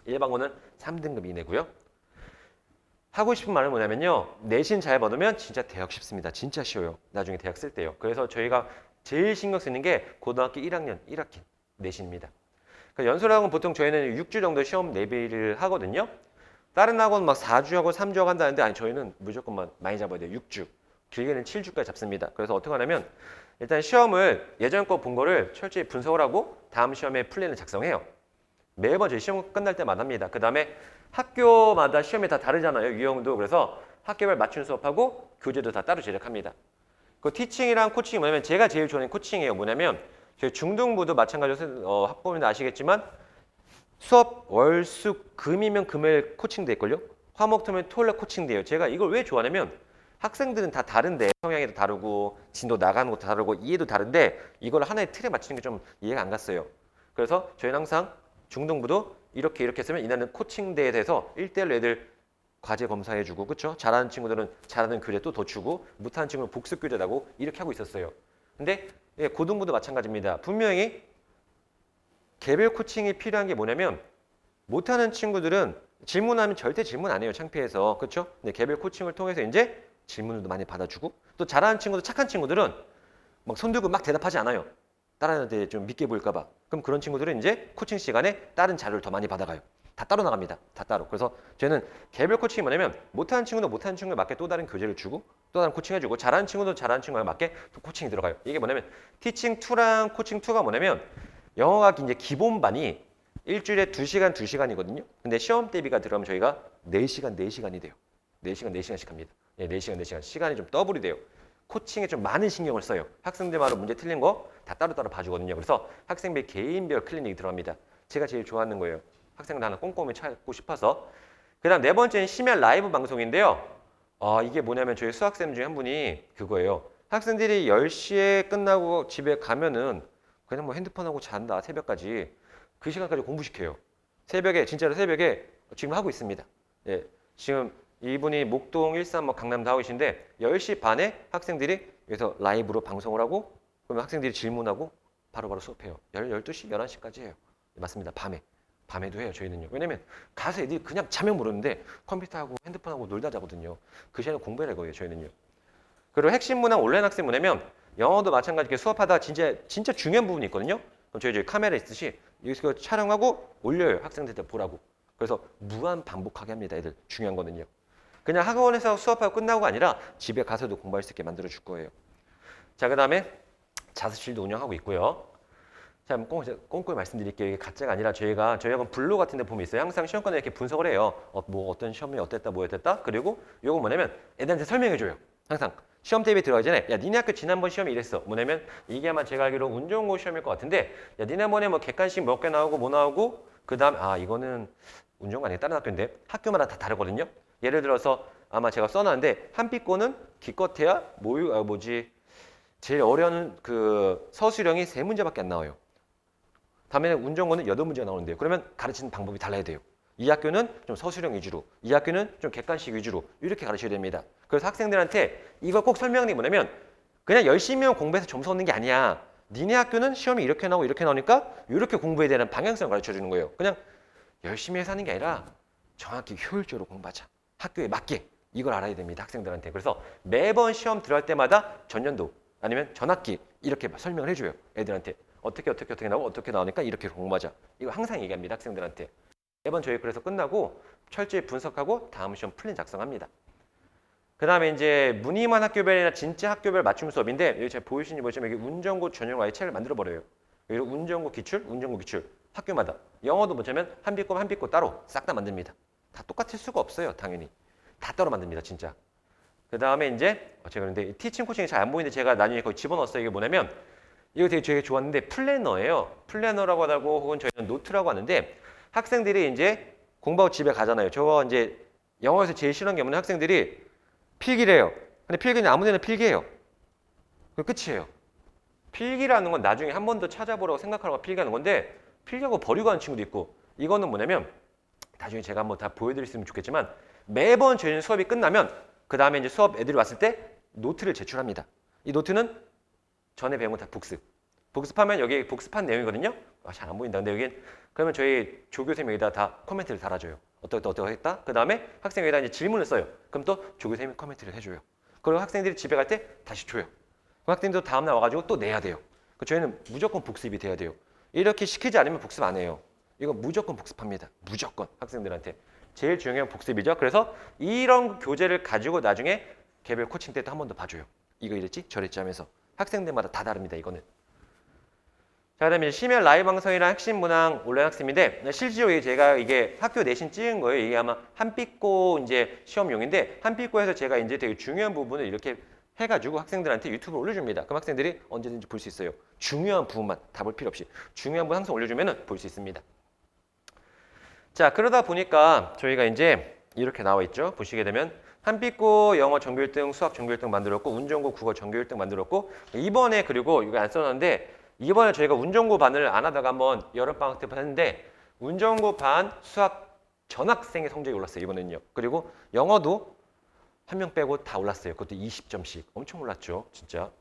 일반고는 3등급 이내고요. 하고 싶은 말은 뭐냐면요. 내신 잘 받으면 진짜 대학 쉽습니다. 진짜 쉬워요. 나중에 대학 쓸 때요. 그래서 저희가 제일 신경 쓰는 게 고등학교 1학년 1학기 내신입니다. 그러니까 연수학원 보통 저희는 6주 정도 시험 내비를 하거든요. 다른 학원 막 4주 하고 3주 하고 한다는데 아니 저희는 무조건 많이 잡아야 돼요. 6주. 길게는 7주까지 잡습니다. 그래서 어떻게 하냐면 일단 시험을 예전 거 본 거를 철저히 분석을 하고 다음 시험에 플랜을 작성해요. 매번 저희 시험 끝날 때마다 합니다. 그 다음에 학교마다 시험이 다 다르잖아요. 유형도. 그래서 학교별 맞춤 수업하고 교재도 다 따로 제작합니다. 그 티칭이랑 코칭이 뭐냐면 제가 제일 좋아하는 코칭이에요. 뭐냐면 저희 중등부도 마찬가지로 학부모님도 아시겠지만 수업 월, 수, 금이면 금요일 코칭돼 있걸요. 화목 토면 토요일날 코칭돼요. 제가 이걸 왜 좋아하냐면 학생들은 다 다른데 성향이 다 다르고 진도 나가는 것도 다르고 이해도 다른데 이걸 하나의 틀에 맞추는 게 좀 이해가 안 갔어요. 그래서 저희는 항상 중등부도 이렇게 했으면 이날은 코칭대에 대해서 1대1로 애들 과제 검사해주고 그렇죠? 잘하는 친구들은 잘하는 교재 또 더 주고 못하는 친구는 복습 교재 나고 이렇게 하고 있었어요. 근데 고등부도 마찬가지입니다. 분명히 개별 코칭이 필요한 게 뭐냐면 못하는 친구들은 질문하면 절대 질문 안 해요. 창피해서. 그렇죠? 근데 개별 코칭을 통해서 이제 질문도 많이 받아주고 또 잘하는 친구들 착한 친구들은 막 손 들고 막 대답하지 않아요. 다른 애한테 좀 믿게 보일까 봐. 그럼 그런 친구들은 이제 코칭 시간에 다른 자료를 더 많이 받아가요. 다 따로 나갑니다. 다 따로. 그래서 저희는 개별 코칭이 뭐냐면 못하는 친구는 못하는 친구에 맞게 또 다른 교재를 주고 또 다른 코칭 해주고 잘하는 친구도 잘하는 친구에 맞게 또 코칭이 들어가요. 이게 뭐냐면 티칭 2랑 코칭 2가 뭐냐면 영어가 이제 기본반이 일주일에 2시간, 2시간이거든요. 근데 시험 대비가 들어가면 저희가 4시간, 4시간이 돼요. 4시간, 4시간씩 합니다. 예, 4시간, 4시간. 시간이 좀 더블이 돼요. 코칭에 좀 많은 신경을 써요. 학생들마다 문제 틀린 거 다 따로따로 봐주거든요. 그래서 학생별 개인별 클리닉이 들어갑니다. 제가 제일 좋아하는 거예요. 학생들 하나 꼼꼼히 찾고 싶어서. 그 다음 네 번째는 심야 라이브 방송인데요. 이게 뭐냐면 저희 수학쌤 중에 한 분이 그거예요. 학생들이 10시에 끝나고 집에 가면은 그냥 뭐 핸드폰하고 잔다, 새벽까지. 그 시간까지 공부시켜요. 새벽에, 진짜로 새벽에 지금 하고 있습니다. 예, 지금 이분이 목동, 일산, 뭐 강남 다 하고 계신데 10시 반에 학생들이 여기서 라이브로 방송을 하고 그러면 학생들이 질문하고 바로바로 수업해요. 12시, 11시까지 해요. 맞습니다. 밤에도 해요. 저희는요. 왜냐면 가서 애들이 그냥 자면 모르는데 컴퓨터하고 핸드폰하고 놀다 자거든요. 그 시간에 공부해야 거예요. 저희는요. 그리고 핵심 문항 온라인 학습 뭐냐면 영어도 마찬가지로 수업하다 진짜 중요한 부분이 있거든요. 그럼 저희 카메라 있듯이 여기서 촬영하고 올려요. 학생들한테 보라고. 그래서 무한 반복하게 합니다. 애들 중요한 거는요. 그냥 학원에서 수업하고 끝나고가 아니라 집에 가서도 공부할 수 있게 만들어 줄 거예요. 자, 그 다음에 자습실도 운영하고 있고요. 자, 꼼꼼히 말씀드릴게요. 이게 가짜가 아니라 저희가 블로그 같은 데 보면 있어요. 항상 시험관에 이렇게 분석을 해요. 뭐 어떤 시험이 어땠다, 뭐 어땠다. 그리고 요거 뭐냐면 애들한테 설명해 줘요. 항상 시험 대비 들어가기 전에 야, 니네 학교 지난번 시험이 이랬어. 뭐냐면 이게 아마 제가 알기로 운 좋은 고 시험일 것 같은데 야, 니네번에 뭐 객관식 몇 개 나오고 뭐 나오고 그다음 이거는 운 좋은 거 아니에요. 다른 학교인데 학교마다 다 다르거든요. 예를 들어서 아마 제가 써놨는데 한빛고는 기껏해야 제일 어려운 그 서술형이 3문제밖에 안 나와요. 다음에는 운전고는 8문제가 나오는데요. 그러면 가르치는 방법이 달라야 돼요. 이 학교는 좀 서술형 위주로, 이 학교는 좀 객관식 위주로 이렇게 가르쳐야 됩니다. 그래서 학생들한테 이걸 꼭 설명하는 게 뭐냐면 그냥 열심히 공부해서 점수 얻는 게 아니야. 니네 학교는 시험이 이렇게 나오고 이렇게 나오니까 이렇게 공부해야 되는 방향성을 가르쳐 주는 거예요. 그냥 열심히 해서 하는 게 아니라 정확히 효율적으로 공부하자. 학교에 맞게 이걸 알아야 됩니다. 학생들한테. 그래서 매번 시험 들어갈 때마다 전년도 아니면 전학기 이렇게 설명을 해줘요. 애들한테. 어떻게 나오고 어떻게 나오니까 이렇게 공부하자. 이거 항상 얘기합니다. 학생들한테. 매번 저희 그래서 끝나고 철저히 분석하고 다음 시험 플랜 작성합니다. 그 다음에 이제 무늬만 학교별이나 진짜 학교별 맞춤 수업인데 여기 제가 보이시는지 모르지만 여기 운전고 전용 아예 책을 만들어 버려요. 여기 운전고 기출, 학교마다. 영어도 뭐냐면 한빛고 따로 싹 다 만듭니다. 다 똑같을 수가 없어요. 당연히. 다 따로 만듭니다. 진짜. 그 다음에 이제 제가 근데 티칭 코칭이 잘 안 보이는데 제가 나중에 거기 집어넣었어요. 이게 뭐냐면 이거 되게 좋았는데 플래너예요. 플래너라고 하고 혹은 저희는 노트라고 하는데 학생들이 이제 공부하고 집에 가잖아요. 저거 이제 영어에서 제일 싫어하는 게 뭐냐면 학생들이 필기래요. 근데 필기는 아무 데나 필기해요. 그 끝이에요. 필기라는 건 나중에 한 번 더 찾아보라고 생각하라고 필기하는 건데 필기하고 버리고 하는 친구도 있고 이거는 뭐냐면 나중에 제가 한번 다 보여드렸으면 좋겠지만 매번 저희는 수업이 끝나면 그 다음에 이제 수업 애들이 왔을 때 노트를 제출합니다. 이 노트는 전에 배운 거 다 복습하면 여기 복습한 내용이거든요. 잘 안 보인다. 근데 여기 그러면 저희 조교쌤이 여기다 다 코멘트를 달아줘요. 어떻게 했다? 그 다음에 학생이 여기다 이제 질문을 써요. 그럼 또 조교쌤이 코멘트를 해줘요. 그리고 학생들이 집에 갈 때 다시 줘요. 그럼 학생들도 다음날 와가지고 또 내야 돼요. 저희는 무조건 복습이 돼야 돼요. 이렇게 시키지 않으면 복습 안 해요. 이거 무조건 복습합니다. 무조건 학생들한테. 제일 중요한 복습이죠. 그래서 이런 교재를 가지고 나중에 개별 코칭 때도 한 번 더 봐줘요. 이거 이랬지? 저랬지 하면서. 학생들마다 다 다릅니다. 이거는. 자, 그다음에 심야 라이브 방송이랑 핵심 문항 온라인 학습인데 실제로 제가 이게 학교 내신 찍은 거예요. 이게 아마 한빛고 이제 시험용인데 한빛고에서 제가 이제 되게 중요한 부분을 이렇게 해가지고 학생들한테 유튜브에 올려줍니다. 그럼 학생들이 언제든지 볼 수 있어요. 중요한 부분만 다 볼 필요 없이 중요한 부분 항상 올려주면은 볼 수 있습니다. 자, 그러다 보니까 저희가 이제 이렇게 나와 있죠. 보시게 되면 한빛고 영어 전교 1등, 수학 전교 1등 만들었고 운전고 국어 전교 1등 만들었고 이번에 그리고 이거 안 써놨는데 이번에 저희가 운전고 반을 안 하다가 한번 여름방학 때 했는데 운전고 반 수학 전학생의 성적이 올랐어요. 이번에는요. 그리고 영어도 한 명 빼고 다 올랐어요. 그것도 20점씩. 엄청 올랐죠. 진짜.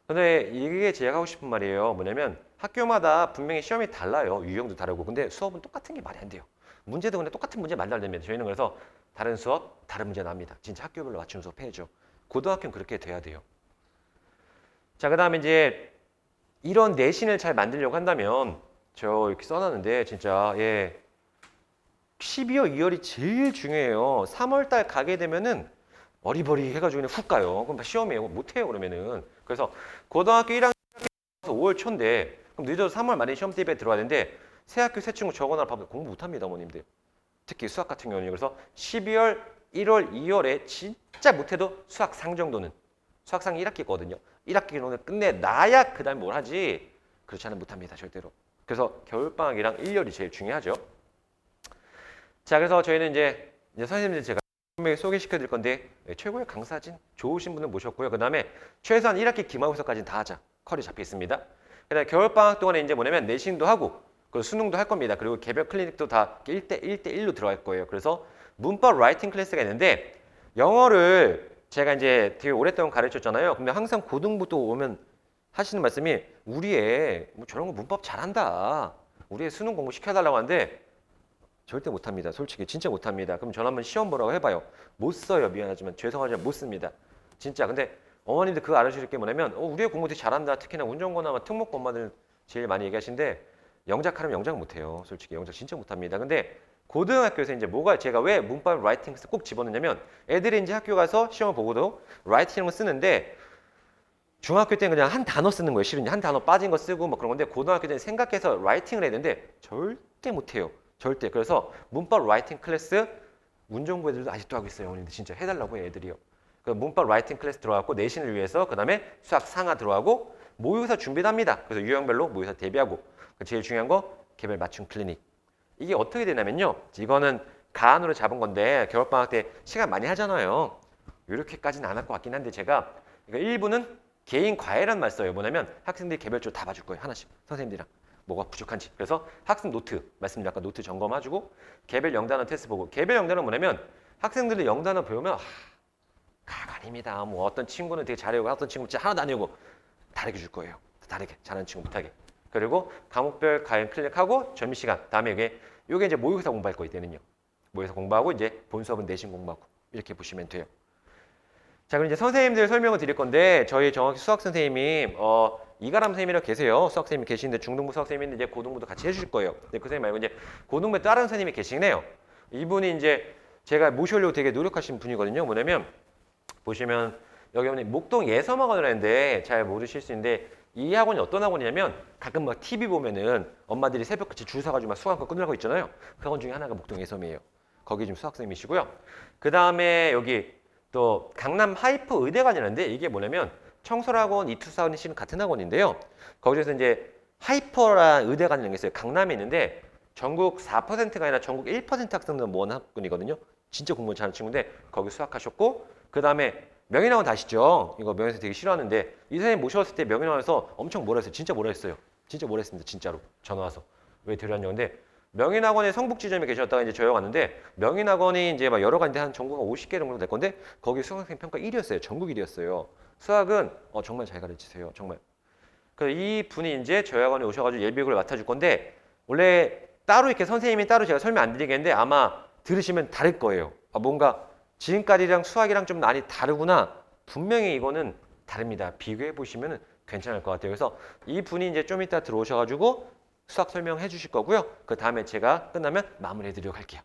근데 이게 제가 하고 싶은 말이에요. 뭐냐면 학교마다 분명히 시험이 달라요. 유형도 다르고. 근데 수업은 똑같은 게 말이 안 돼요. 문제도 근데 똑같은 문제 말도 안 됩니다. 저희는 그래서 다른 수업, 다른 문제 납니다. 진짜 학교별로 맞춤 수업 해야죠. 고등학교는 그렇게 돼야 돼요. 자, 그 다음에 이제 이런 내신을 잘 만들려고 한다면 저 이렇게 써놨는데 진짜 12월, 2월이 제일 중요해요. 3월 달 가게 되면은 어리버리 해가지고 그냥 훅 가요. 그럼 시험에 못해요 그러면은. 그래서 고등학교 1학년 5월 초인데 그럼 늦어도 3월 말에 시험 대비에 들어가야 되는데 새 학교 새 친구 적어놔라 바보들 공부 못합니다, 어머님들. 특히 수학 같은 경우는. 그래서 12월, 1월, 2월에 진짜 못해도 수학 상 정도는 수학상 1학기거든요. 1학기 정도는 끝내놔야 그 다음에 뭘 하지. 그렇지 않으면 못합니다, 절대로. 그래서 겨울방학이랑 1열이 제일 중요하죠. 자, 그래서 저희는 이제 선생님들 제가 소개시켜 드릴 건데 최고의 강사진 좋으신 분을 모셨고요. 그 다음에 최소한 1학기 기말고사까지는 다 하자. 컬이 잡혀 있습니다. 그다음에 겨울방학 동안에 이제 뭐냐면 내신도 하고 그 수능도 할 겁니다. 그리고 개별 클리닉도 다 1대1로 들어갈 거예요. 그래서 문법 라이팅 클래스가 있는데 영어를 제가 이제 되게 오랫동안 가르쳤잖아요. 근데 항상 고등부터 오면 하시는 말씀이 우리 애 뭐 저런 거 문법 잘한다. 우리 애 수능 공부 시켜달라고 하는데 절대 못합니다. 솔직히 진짜 못합니다. 그럼 전화 한번 시험 보라고 해봐요. 못 써요. 미안하지만 죄송하지만 못 씁니다. 진짜. 근데 어머님들 그거 알아주실 게 뭐냐면 우리 애 공부 되게 잘한다. 특히나 운전고나 특목고 엄마들 제일 많이 얘기하시는데 영작하려면 영작 못해요. 솔직히 영작 진짜 못합니다. 근데 고등학교에서 이제 뭐가 제가 왜 문법 라이팅 꼭 집어넣냐면 애들이 이제 학교 가서 시험을 보고도 라이팅을 쓰는데 중학교 때는 그냥 한 단어 쓰는 거예요. 실은 한 단어 빠진 거 쓰고 뭐 그런 건데 고등학교 때는 생각해서 라이팅을 해야 되는데 절대 못해요. 절대. 그래서 문법 라이팅 클래스 운전부 애들도 아직도 하고 있어요. 어머님들 진짜 해달라고 해요, 애들이요. 그 문법 라이팅 클래스 들어가고 내신을 위해서 그 다음에 수학 상하 들어가고 모의고사 준비도 합니다. 그래서 유형별로 모의고사 대비하고 제일 중요한 거 개별 맞춤 클리닉. 이게 어떻게 되냐면요. 이거는 가안으로 잡은 건데 겨울방학 때 시간 많이 하잖아요. 이렇게까지는 안 할 것 같긴 한데 제가 그러니까 일부는 개인 과외란 말 써요. 뭐냐면 학생들이 개별적으로 다 봐줄 거예요. 하나씩 선생님들이랑 뭐가 부족한지. 그래서 학생 노트 말씀드린 아까 노트 점검해주고 개별 영단어 테스트 보고 개별 영단어는 뭐냐면 학생들이 영단어 배우면 가가 아닙니다. 뭐 어떤 친구는 되게 잘해오고 어떤 친구는 진짜 하나도 안 외우고 다르게 줄 거예요. 다르게 잘하는 친구 못하게. 그리고 과목별 과연 클릭하고 점심 시간 다음에 이게 이제 모의고사 공부할 거 이때는요. 모의고사 공부하고 이제 본 수업은 내신 공부하고 이렇게 보시면 돼요. 자, 그럼 이제 선생님들 설명을 드릴 건데 저희 정확히 수학 선생님이 이가람 선생님이라고 계세요. 수학 선생님이 계시는데 중등부 수학 선생님인데 이제 고등부도 같이 해주실 거예요. 근데 그 선생님 말고 이제 고등부에 다른 선생님이 계시네요. 이분이 이제 제가 모시려고 되게 노력하신 분이거든요. 뭐냐면 보시면 여기 오늘 목동 예섬학원을 하는데 잘 모르실 수 있는데 이 학원이 어떤 학원이냐면 가끔 막 TV 보면은 엄마들이 새벽같이 줄 서가지고 막 수학과 끊으라고 있잖아요. 그 학원 중에 하나가 목동 예섬이에요. 거기 지금 수학 선생님이시고요. 그 다음에 여기 또 강남 하이퍼 의대관이라는데 이게 뭐냐면 청설학원, 이투사원이시는 같은 학원인데요. 거기서 이제 하이퍼라는 의대관이라는 게 있어요. 강남에 있는데 전국 4%가 아니라 전국 1% 학생들 모은 학군이거든요. 진짜 공부 잘하는 친구인데 거기 수학하셨고 그 다음에 명예나원 아시죠? 이거 명예나원 되게 싫어하는데 이 선생님 모셔왔을 때 명예나원에서 엄청 뭐라 했어요. 진짜 뭐라 했어요. 진짜 뭐라 했습니다. 진짜로 전화 와서 왜 데려왔냐고. 근데 명인학원의 성북지점에 계셨다가 이제 저희 왔는데 명인학원이 이제 막 여러 가지인데 한 전국 50개 정도 될 건데 거기 수학생 평가 1위였어요. 전국 1위였어요. 수학은 정말 잘 가르치세요. 정말. 그 이 분이 이제 저희 학원에 오셔가지고 예비국을 맡아줄 건데 원래 따로 이렇게 선생님이 따로 제가 설명 안 드리겠는데 아마 들으시면 다를 거예요. 뭔가 지금까지랑 수학이랑 좀 많이 다르구나. 분명히 이거는 다릅니다. 비교해 보시면 괜찮을 것 같아요. 그래서 이 분이 이제 좀 이따 들어오셔가지고 수학 설명해 주실 거고요. 그 다음에 제가 끝나면 마무리해 드리도록 할게요.